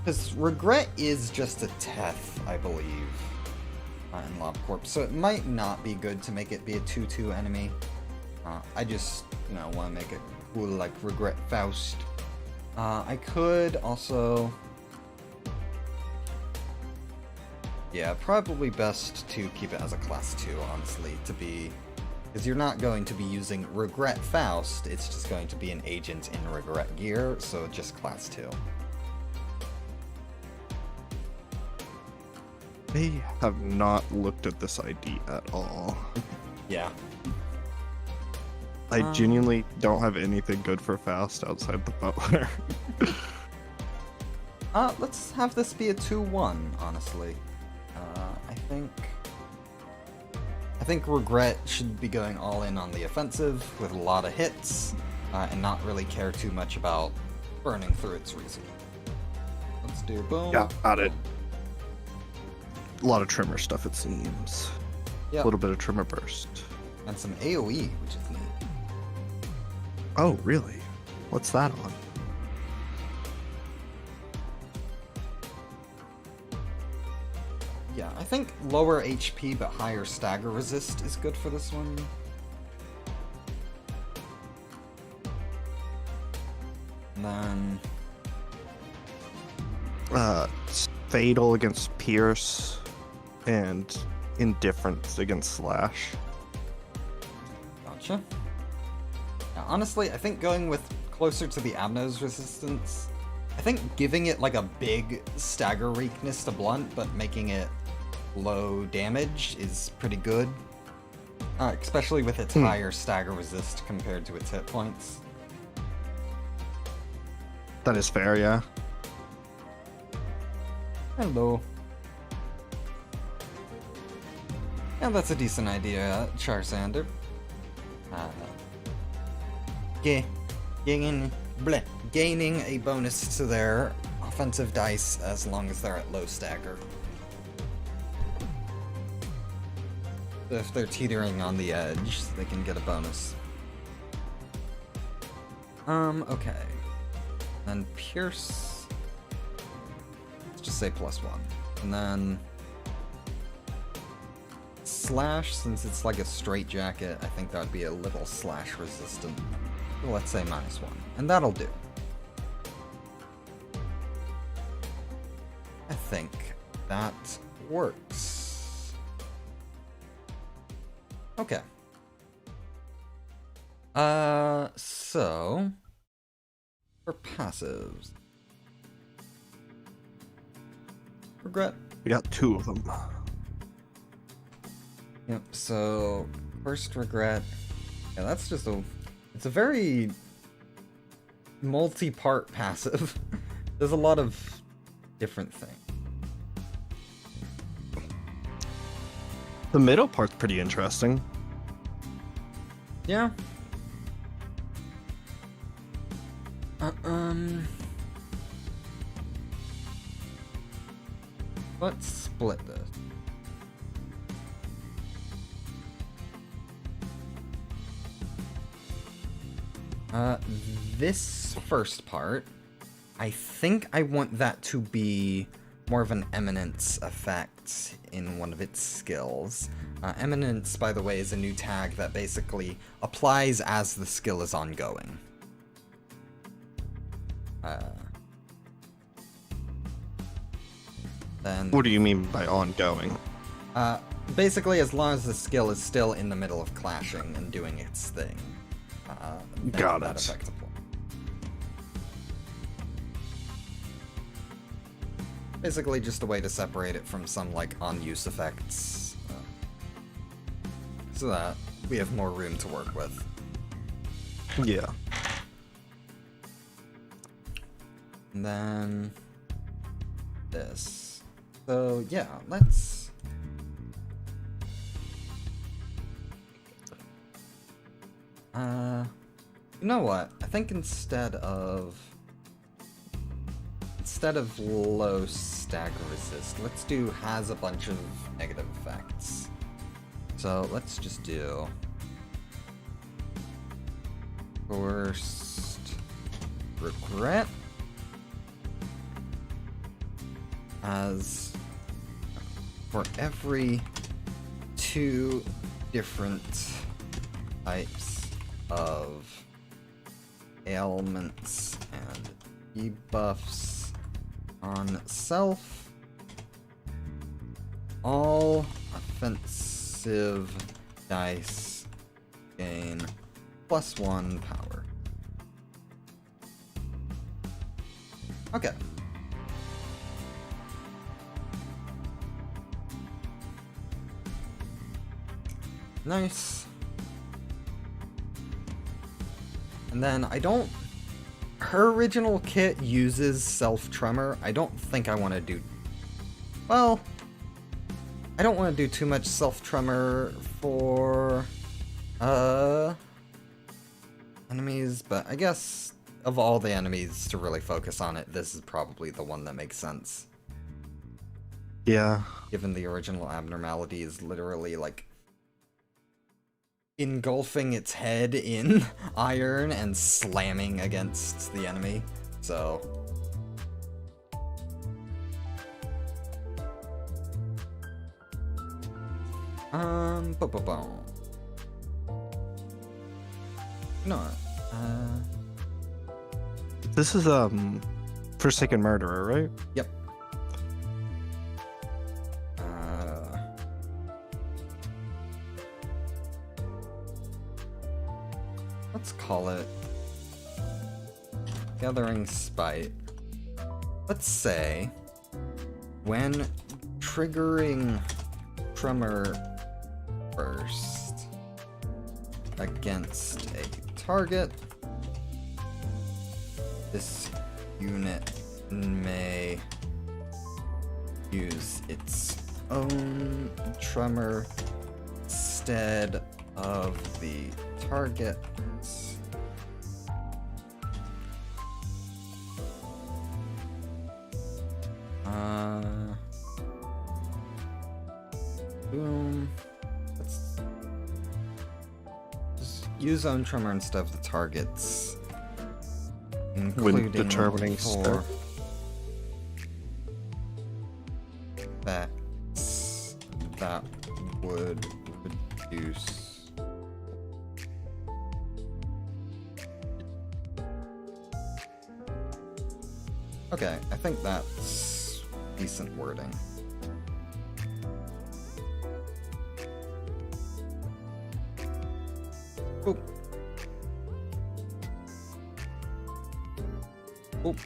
because regret is just a Teth, I believe, in LobCorp, so it might not be good to make it be a 2/2 enemy. I just, want to make it cool like Regret Faust. I could also... Yeah, probably best to keep it as a class 2, honestly, to be... Because you're not going to be using Regret Faust, it's just going to be an agent in Regret gear, so just class 2. They have not looked at this ID at all. Yeah. I genuinely don't have anything good for Faust outside the butler. Let's have this be a 2-1, honestly. I think Regret should be going all in on the offensive with a lot of hits, and not really care too much about burning through its reason. Let's do boom. Yeah, got it. A lot of trimmer stuff, it seems. Yep. A little bit of trimmer burst. And some AoE, which is neat. Oh, really? What's that on? Yeah, I think lower HP but higher stagger resist is good for this one. And then... It's fatal against Pierce, and indifference against Slash. Gotcha. Now, honestly, I think going with closer to the Abno's resistance, I think giving it like a big stagger weakness to blunt, but making it low damage is pretty good. Especially with its higher stagger resist compared to its hit points. That is fair, yeah. Hello. Yeah, that's a decent idea, Charsander. Gaining a bonus to their offensive dice as long as they're at low stagger. So if they're teetering on the edge, they can get a bonus. Okay. Then Pierce... let's just say +1. And then... Slash, since it's like a straight jacket, I think that would be a little slash resistant. So let's say -1. And that'll do. I think that works. Okay. So... for passives. Regret. We got 2 of them. Yep, so first regret. Yeah, that's just it's a very multi-part passive. There's a lot of different things. The middle part's pretty interesting. Yeah. Let's split this. This first part, I think I want that to be more of an eminence effect in one of its skills. Eminence, by the way, is a new tag that basically applies as the skill is ongoing. Then, What do you mean by ongoing? basically, as long as the skill is still in the middle of clashing and doing its thing. Got that it. effect applies. Basically, just a way to separate it from some like on-use effects, so that we have more room to work with. Yeah. And then this. So yeah, let's. You know what? I think instead of low stagger resist, let's do has a bunch of negative effects. So let's just do first regret as for every 2 different types of ailments and debuffs on self, all offensive dice gain +1 power. Okay. Nice. And then I don't... Her original kit uses self-tremor. I don't think I want to do... Well... I don't want to do too much self-tremor for... enemies, but I guess of all the enemies to really focus on it, this is probably the one that makes sense. Yeah. Given the original abnormality is literally, like, engulfing its head in iron and slamming against the enemy, so... Boom. You know what? This is Forsaken Murderer, right? Yep. Let's call it Gathering Spite. Let's say when triggering Tremor Burst against a target, this unit may use its own tremor instead of the target. Boom. Let's just use own tremor instead of the targets. When determining for effects that would reduce okay, I think that's decent wording. Oop. Oop.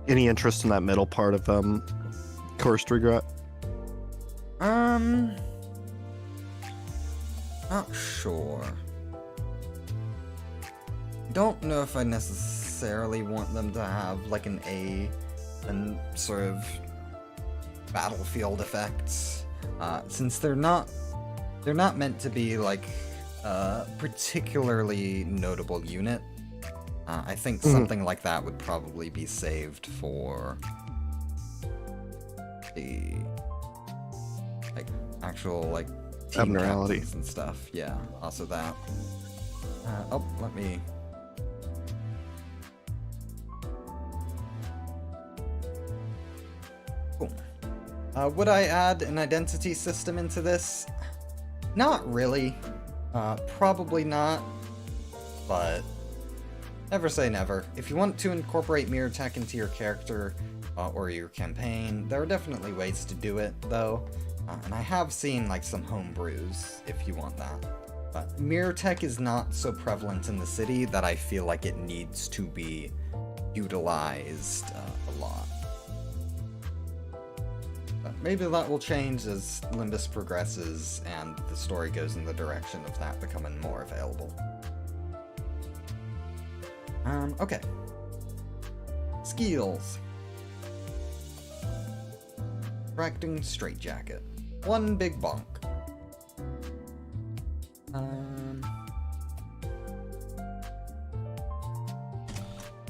Any interest in that middle part of Cursed Regret? Not sure. Don't know if I necessarily want them to have like an sort of battlefield effects, since they're not meant to be like a particularly notable unit. I think something like that would probably be saved for the like actual like team abnormality captains and stuff. Yeah, also that. Oh, let me. Cool. Would I add an identity system into this? Not really. Probably not. But never say never. If you want to incorporate mirror tech into your character or your campaign, there are definitely ways to do it, though. And I have seen like some homebrews if you want that. But mirror tech is not so prevalent in the city that I feel like it needs to be utilized a lot. But maybe that will change as Limbus progresses and the story goes in the direction of that becoming more available. Okay. Skills. Correcting straitjacket. One big bonk.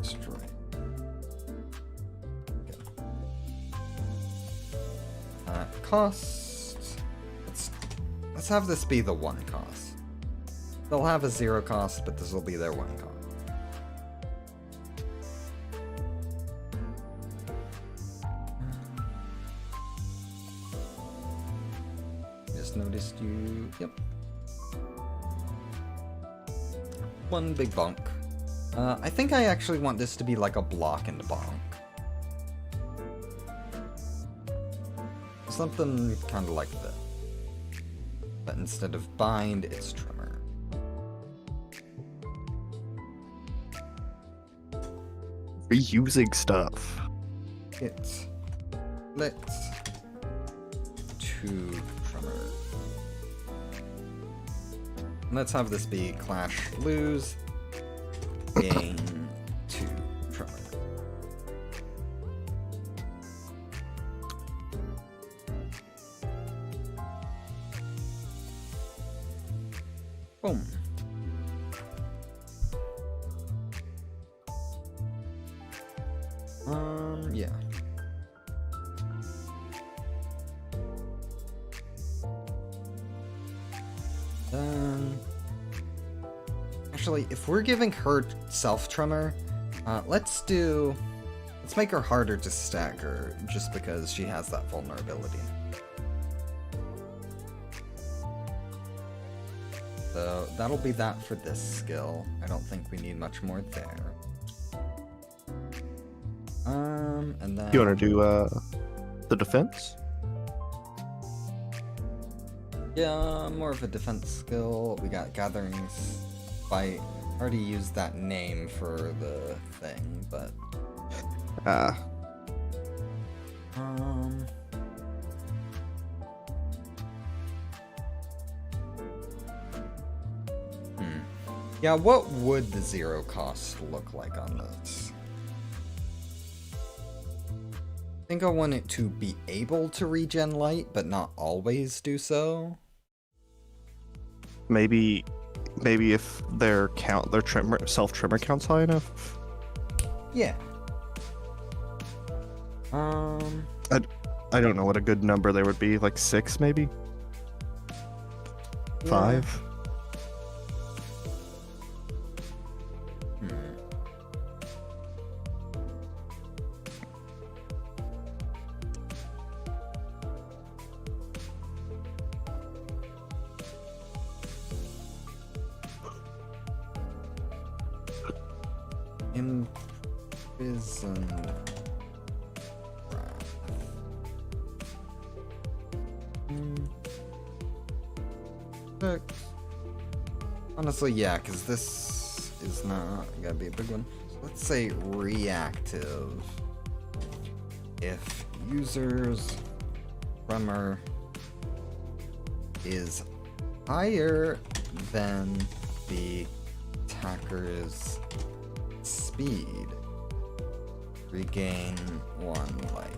Destroy. Okay. Cost. Let's have this be the 1 cost. They'll have a 0 cost, but this will be their 1 cost. Noticed you. Yep. 1 big bonk. I think I actually want this to be like a block and bonk. Something kind of like that. But instead of bind, it's tremor. Reusing stuff. Hit. Let. 2 tremor. Let's have this be clash lose. Gain 2 tremor. Boom. Yeah. Actually, if we're giving her self-tremor, let's make her harder to stagger, just because she has that vulnerability. So that'll be that for this skill. I don't think we need much more there. And then... You want to do the defense? Yeah, more of a defense skill. We got gatherings. I already used that name for the thing, but... Yeah, what would the 0 cost look like on this? I think I want it to be able to regen light, but not always do so. Maybe if their self-tremor count's high enough. Yeah. I don't know what a good number there would be, like 6 maybe? 5? Imprisoned. Honestly, yeah, because this is not gotta be a big one. So let's say reactive. If user's tremor is higher than the attacker's speed, regain 1 life.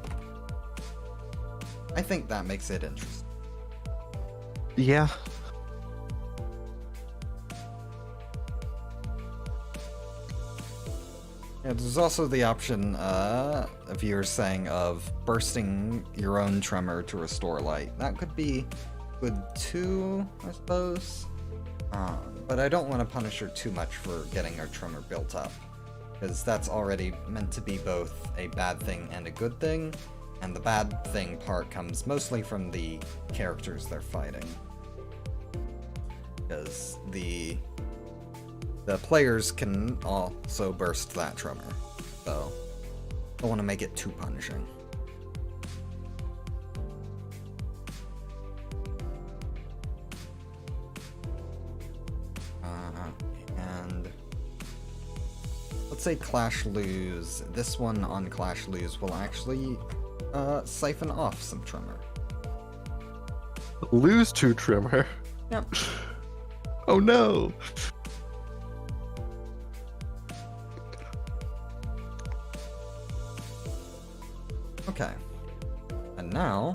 I think that makes it interesting. Yeah. Yeah, there's also the option of you saying of bursting your own tremor to restore light. That could be good too, I suppose. But I don't want to punish her too much for getting her tremor built up, because that's already meant to be both a bad thing and a good thing, and the bad thing part comes mostly from the characters they're fighting. Because the players can also burst that tremor, so I don't want to make it too punishing. And let's say Clash Lose. This one on Clash Lose will actually siphon off some tremor. Lose 2 tremor? Yep. Oh no! Okay. And now,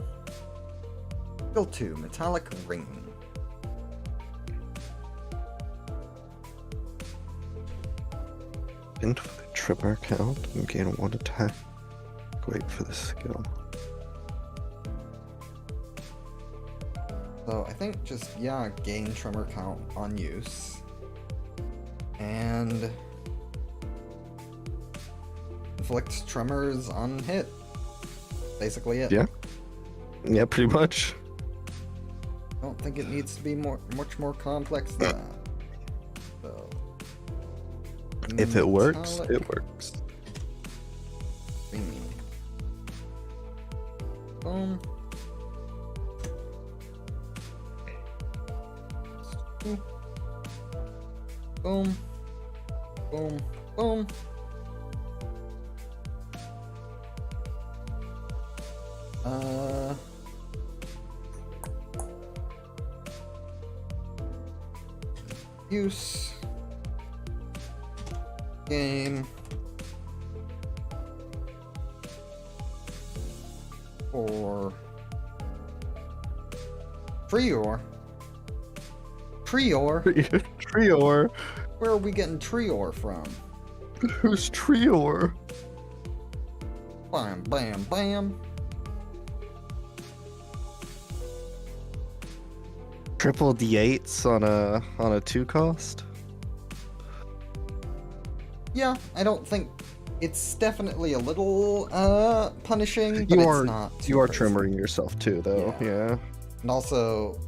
skill 2, Metallic Ring. Infinite tremor count and gain 1 attack. Wait for the skill. So I think just, yeah, gain tremor count on use. And inflict tremors on hit. Basically it. Yeah. Yeah, pretty much. I don't think it needs to be much more complex than that. So, If it works, metallic it works. ring. Boom. Boom. Boom. Boom. Use. Game. Or Trior. Trior? Trior? Where are we getting Trior from? Who's Trior? Bam, bam, bam. Triple D8s on a 2 cost? Yeah, I don't think it's definitely a little punishing, but it's not too You are crazy. trimmering yourself too, though. Yeah. And also,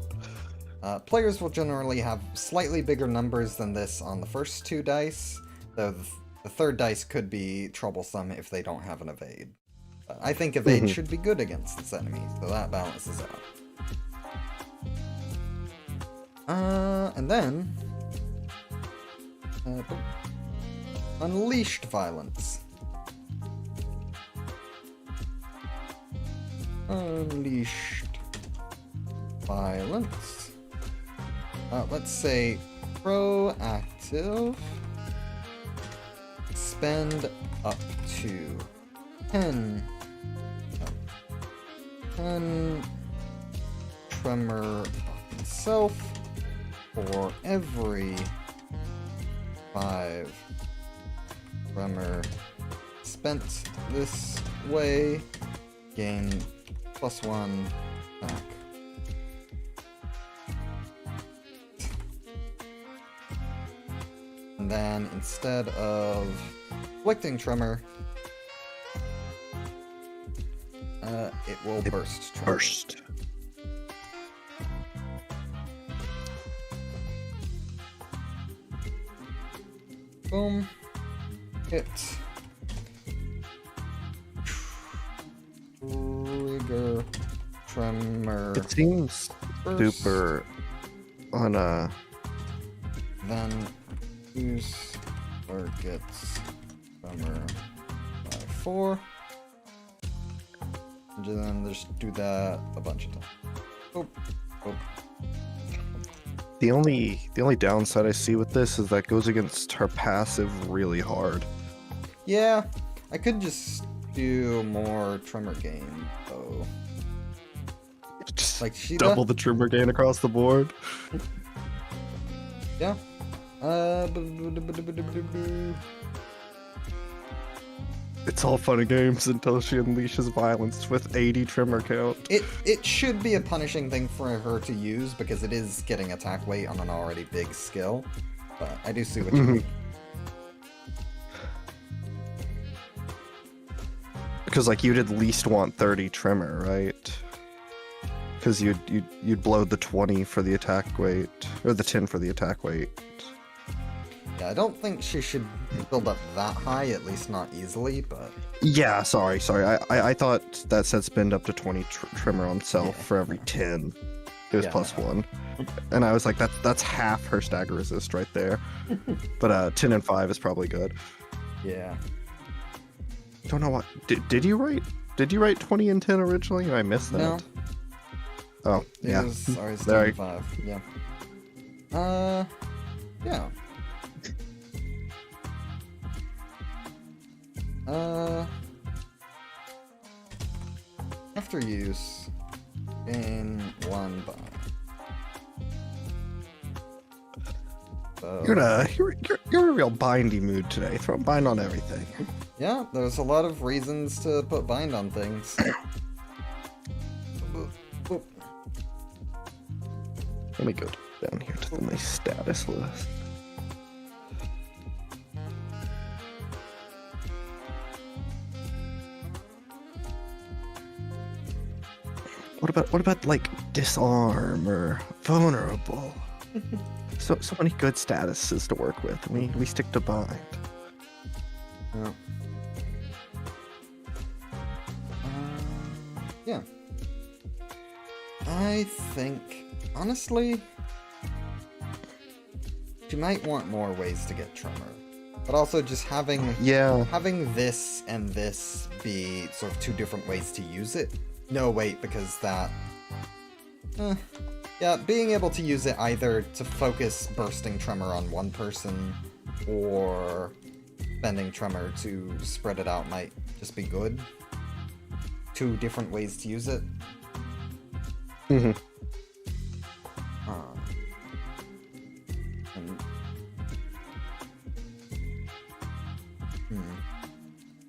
players will generally have slightly bigger numbers than this on the first 2 dice, though the third dice could be troublesome if they don't have an evade. I think evade should be good against this enemy, so that balances out. And then... Unleashed Violence. Unleashed Violence. Let's say proactive. Spend up to 10 tremor on himself for every 5 tremor spent this way. Gain +1 attack. And then instead of inflicting tremor, it will burst tremor. Burst. Boom. Hit. Trigger. Tremor. It seems burst. super on a... Then use targets tremor by 4. And then just do that a bunch of times. Oh, oh. The only downside I see with this is that goes against her passive really hard. Yeah, I could just do more tremor gain though. Just Like she double the tremor gain across the board. Yeah. It's all fun and games until she unleashes violence with 80 tremor count. It should be a punishing thing for her to use because it is getting attack weight on an already big skill. But I do see what you mean. Because like you'd at least want 30 tremor, right? Because you'd blow the 20 for the attack weight, or the 10 for the attack weight. Yeah, I don't think she should build up that high, at least not easily, but... Yeah, sorry. I thought that said spend up to 20 tremor on self for every 10. It was +1. And I was like, that's half her stagger resist right there. But 10 and 5 is probably good. Yeah. Don't know what... Did you write 20 and 10 originally? And I missed that? No. Oh, yeah. It was always Sorry. 5, yeah. Yeah. After use, gain 1 buy. So, You're in a real bindy mood today. Throw bind on everything. yeah, there's a lot of reasons to put bind on things. Let me go down here to my status list. What about like disarm or vulnerable? so many good statuses to work with. We stick to bind. Yeah. Yeah. I think, honestly, you might want more ways to get tremor. But also just having Yeah. having this and this be sort of 2 different ways to use it No, wait, because that... yeah, being able to use it either to focus Bursting Tremor on one person, or spending Tremor to spread it out might just be good. 2 different ways to use it. Mm-hmm.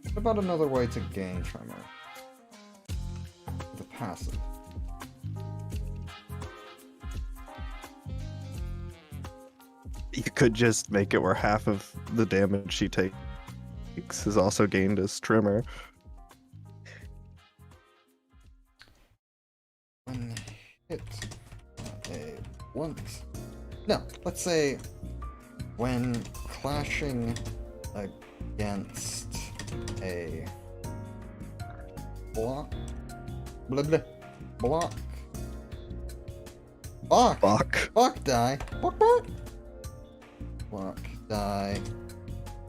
What about another way to gain Tremor? The passive. You could just make it where half of the damage she takes is also gained as Tremor. When hit a blunt. No, let's say when clashing against a block. Blah, blah, block. Block. Block die. Block, block. Block die.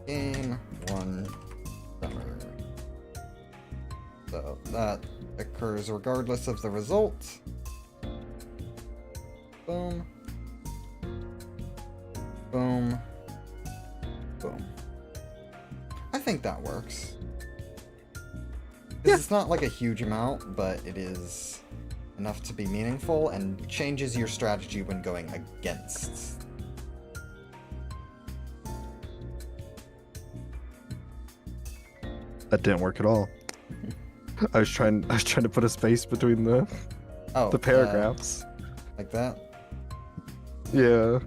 Gain 1 tremor. So that occurs regardless of the result. Boom. Boom. Boom. I think that works. It's not like a huge amount, but it is enough to be meaningful and changes your strategy when going against. That didn't work at all. I was trying to put a space between the paragraphs. Like that? Yeah.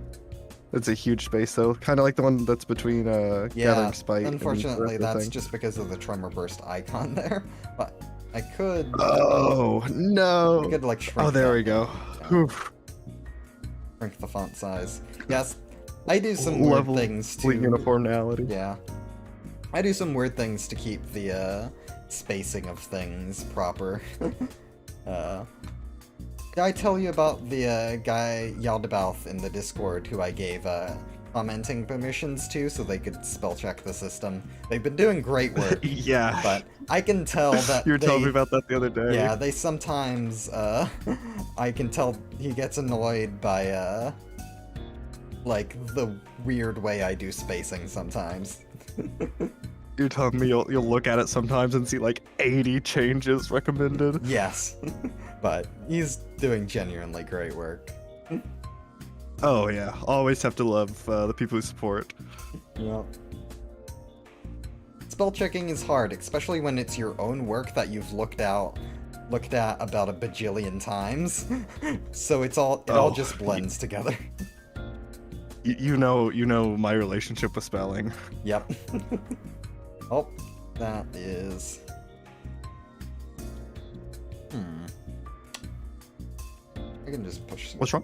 It's a huge space though. Kind of like the one that's between Gathering Spite. Unfortunately, and that's just because of the Tremor Burst icon there. But I could... Oh, no. I could, like, shrink there that we go. down. Shrink the font size. Yes, I do some weird things to... uniformity. Yeah. I do some weird things to keep the spacing of things proper. Did I tell you about the guy Yaldabouth in the Discord who I gave commenting permissions to so they could spell check the system? They've been doing great work. Yeah. But I can tell that You were telling me about that the other day. Yeah, they sometimes, I can tell he gets annoyed by, like, the weird way I do spacing sometimes. You're telling me you'll look at it sometimes and see like 80 changes recommended? Yes. But he's doing genuinely great work. Oh yeah, always have to love the people who support. Yep. Spell checking is hard, especially when it's your own work that you've looked at about a bajillion times. So it all just blends together. You know my relationship with spelling. Yep. Oh, that is... I can just push some... What's wrong?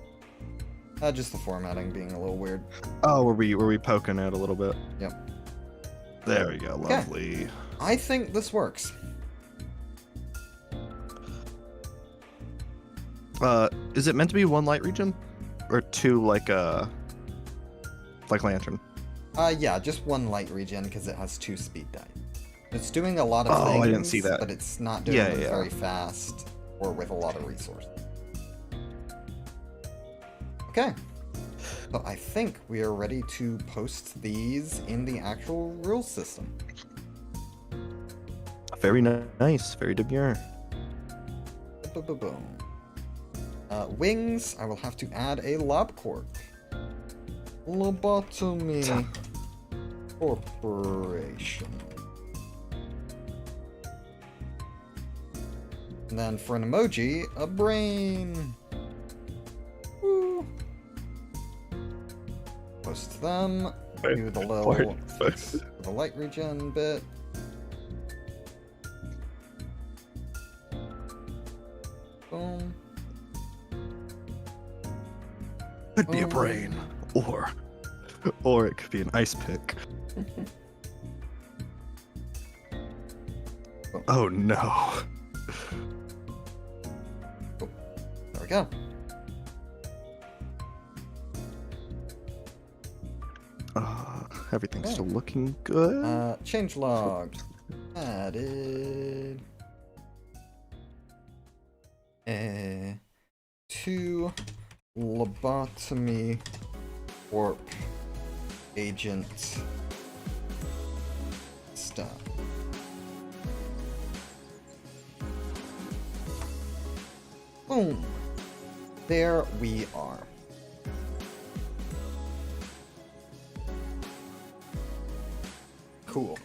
Just the formatting being a little weird. Oh, were we poking it a little bit? Yep. There we go, lovely. Okay. I think this works. Is it meant to be 1 light region? Or 2 like Lantern? Yeah, just 1 light regen because it has 2 speed die. It's doing a lot of things, I didn't see that. But it's not doing them very fast or with a lot of resources. Okay. So I think we are ready to post these in the actual rules system. Very nice, very demure. Boom. Wings, I will have to add a lob corp. Lobotomy Corporation. And then for an emoji, a brain. Woo. Post them. Do the little the light regen bit. Boom. Could be a brain, or it could be an ice pick. Oh no. Oh, there we go. Everything's still looking good. Change log. Added. 2 lobotomy warp agent stuff. Boom! There we are. Cool.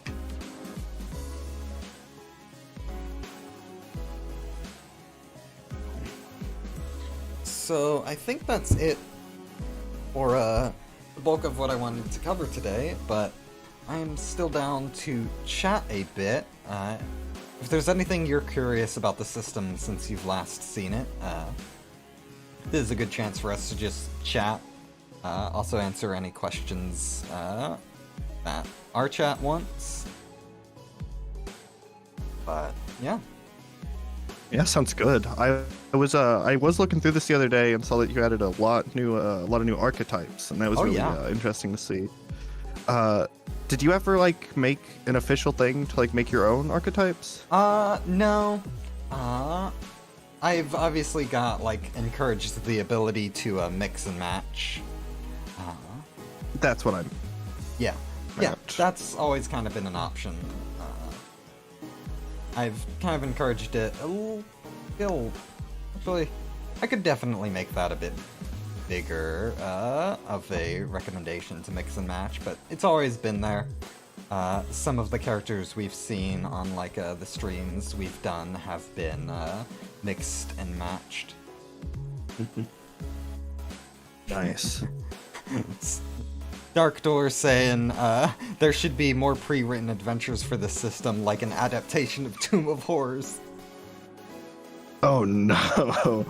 So I think that's it for the bulk of what I wanted to cover today, but I'm still down to chat a bit. If there's anything you're curious about the system since you've last seen it, this is a good chance for us to just chat. Also answer any questions that our chat wants. But yeah. Yeah, sounds good. I was looking through this the other day and saw that you added a lot of new archetypes, and that was really interesting to see. Did you ever like make an official thing to like make your own archetypes? No. I've obviously got like encouraged the ability to mix and match. That's what I'm. Yeah, that's always kind of been an option. I've kind of encouraged it a little. Actually, I could definitely make that a bit bigger of a recommendation to mix and match, but it's always been there. Some of the characters we've seen on like the streams we've done have been mixed and matched. Nice. Dark Door saying there should be more pre-written adventures for the system, like an adaptation of Tomb of Horrors. Oh no.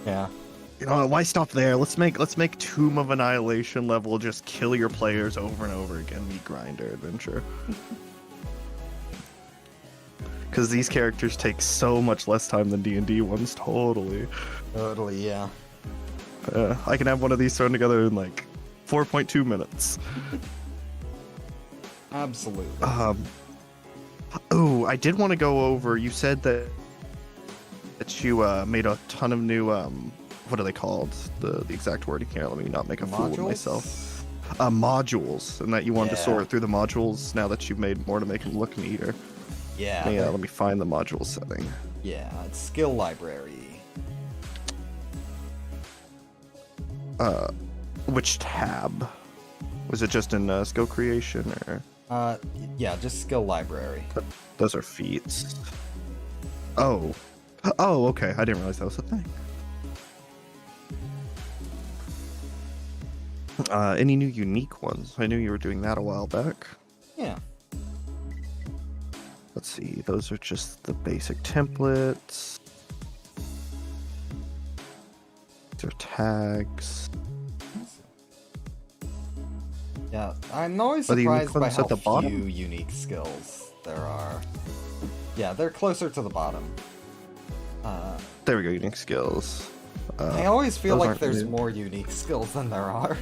Yeah. You know, why stop there? Let's make Tomb of Annihilation level just kill your players over and over again. Meat grinder adventure. Because these characters take so much less time than D&D ones. Totally, yeah. I can have one of these thrown together in like 4.2 minutes. Absolutely. Oh, I did want to go over. You said that you made a ton of new what are they called? The exact wording here. Let me not make a fool of myself. Modules, and that you wanted to sort through the modules now that you've made more to make them look neater. Yeah. Let me find the module setting. Yeah, it's skill library. Which tab? Was it just in skill creation or? Yeah, just skill library. Those are feats. Oh, okay. I didn't realize that was a thing. Any new unique ones? I knew you were doing that a while back. Yeah. Let's see. Those are just the basic templates. These are tags. Yeah, I'm always surprised by how few unique skills there are. Yeah, they're closer to the bottom. There we go, unique skills. I always feel like there's new. more unique skills than there are.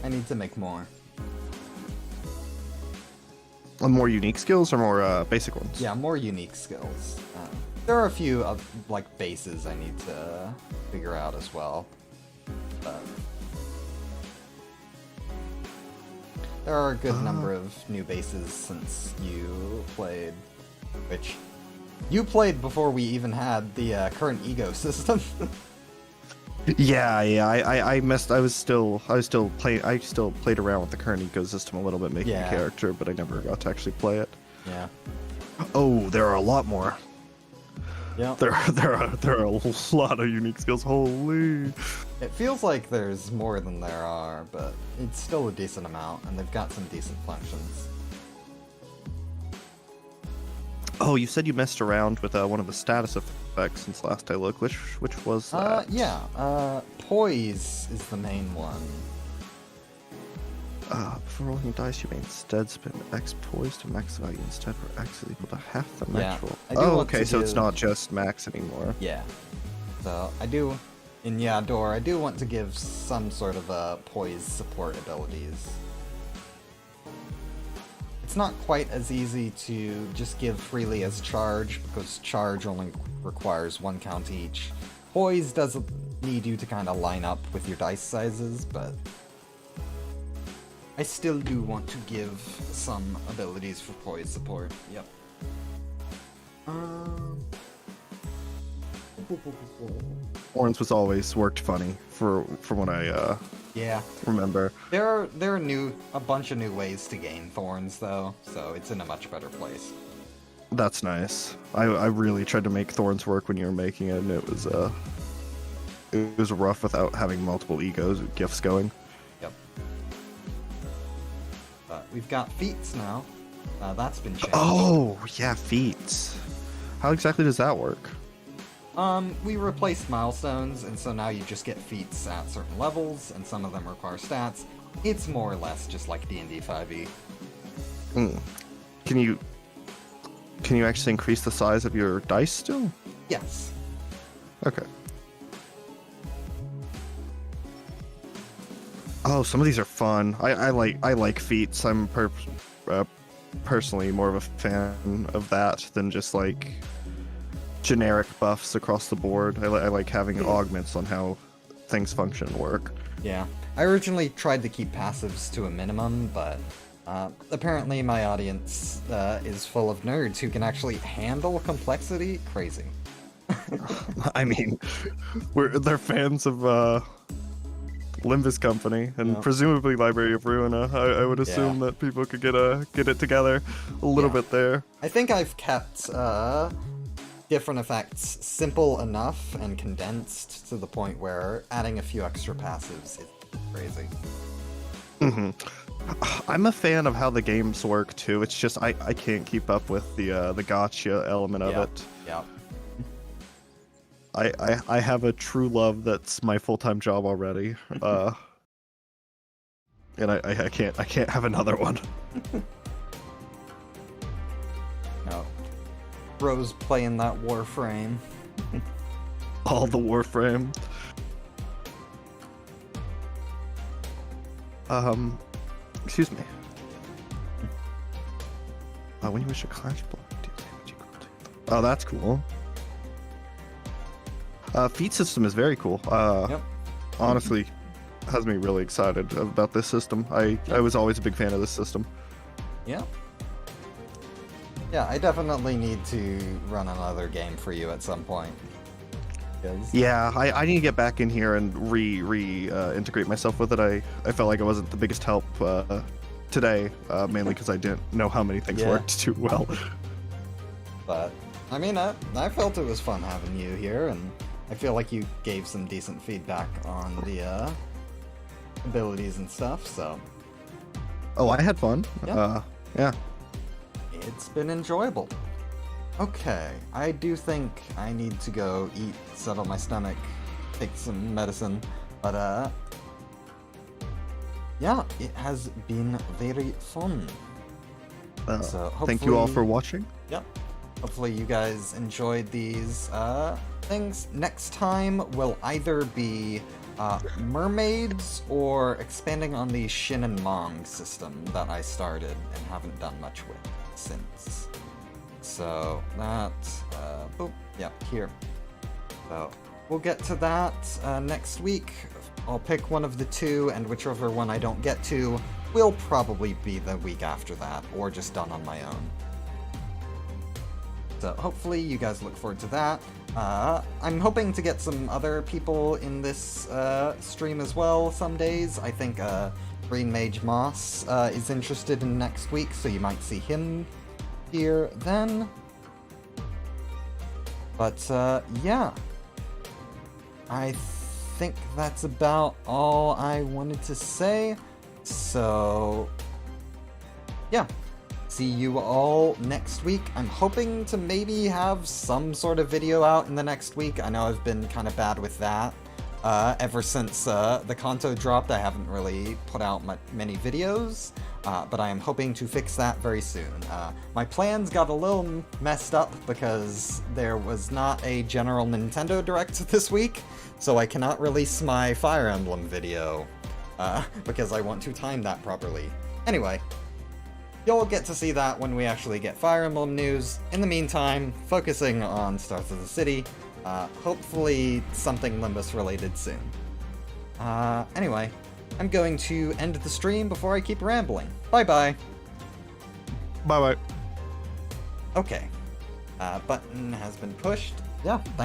I need to make more. More unique skills or more basic ones? Yeah, more unique skills. There are a few like bases I need to figure out as well. But there are a good number of new bases since you played, which you played before we even had the current E.G.O system. Yeah. I messed. I still played around with the current ecosystem a little bit, making a character, but I never got to actually play it. Yeah. Oh, there are a lot more. Yeah. There are a lot of unique skills. Holy. It feels like there's more than there are, but it's still a decent amount, and they've got some decent functions. Oh, you said you messed around with one of the status effects since last I looked. Which was that? Yeah. Poise is the main one. For rolling dice, you may instead spend X poise to max value instead, where X is equal to half the max roll. Oh, okay, so it's not just max anymore. Yeah. So I do, in Yador, I do want to give some sort of poise support abilities. It's not quite as easy to just give freely as charge, because charge only requires 1 count each. Poise does need you to kind of line up with your dice sizes, but I still do want to give some abilities for poise support. Yep. Thorns was always worked funny from what I Yeah. remember. There are a bunch of new ways to gain thorns though, so it's in a much better place. That's nice. I really tried to make Thorns work when you were making it, and it was rough without having multiple E.G.Os gifts going. Yep. We've got feats now. That's been changed. Oh yeah, feats. How exactly does that work? We replaced milestones, and so now you just get feats at certain levels, and some of them require stats. It's more or less just like D&D 5e. Can you actually increase the size of your dice still? Yes. Okay. Oh, some of these are fun. I like feats. I'm personally more of a fan of that than just like generic buffs across the board. I like having augments on how things function and work. Yeah. I originally tried to keep passives to a minimum, but apparently my audience is full of nerds who can actually handle complexity. Crazy. I mean, they're fans of Limbus Company and presumably Library of Ruina. I would assume that people could get it together a little bit there. I think I've kept different effects simple enough and condensed to the point where adding a few extra passives is crazy. I'm a fan of how the games work too. It's just I can't keep up with the gotcha element of it. Yeah. I have a true love that's my full-time job already. And I can't have another one. No. Bro's playing that Warframe. All the Warframe. Excuse me. When you wish a clash block, do damage equal to... Oh, that's cool. Feat system is very cool. Yep. Honestly, has me really excited about this system. I was always a big fan of this system. Yeah. Yeah, I definitely need to run another game for you at some point. Yeah, I need to get back in here and integrate myself with it. I felt like I wasn't the biggest help today, mainly because I didn't know how many things worked too well. But, I mean, I felt it was fun having you here, and I feel like you gave some decent feedback on the abilities and stuff, so... Oh, I had fun. Yeah. It's been enjoyable. Okay, I do think I need to go eat, settle my stomach, take some medicine, but yeah, it has been very fun. So thank you all for watching. Yep. Hopefully you guys enjoyed these things. Next time will either be mermaids or expanding on the Shin and Mong system that I started and haven't done much with since. So that, boop, yeah, here. So we'll get to that next week. I'll pick one of the two, and whichever one I don't get to will probably be the week after that, or just done on my own. So hopefully you guys look forward to that. I'm hoping to get some other people in this stream as well some days. I think Green Mage Moss is interested in next week, so you might see him here then. But yeah, I think that's about all I wanted to say. So yeah, see you all next week. I'm hoping to maybe have some sort of video out in the next week. I know I've been kind of bad with that. Ever since the Kanto dropped, I haven't really put out many videos, but I am hoping to fix that very soon. My plans got a little messed up because there was not a general Nintendo Direct this week, so I cannot release my Fire Emblem video, because I want to time that properly. Anyway, You'll get to see that when we actually get Fire Emblem news. In the meantime, focusing on Stars of the City, hopefully something Limbus related soon. Anyway, I'm going to end the stream before I keep rambling. Bye-bye. Bye bye. Okay. Button has been pushed. Yeah, thanks.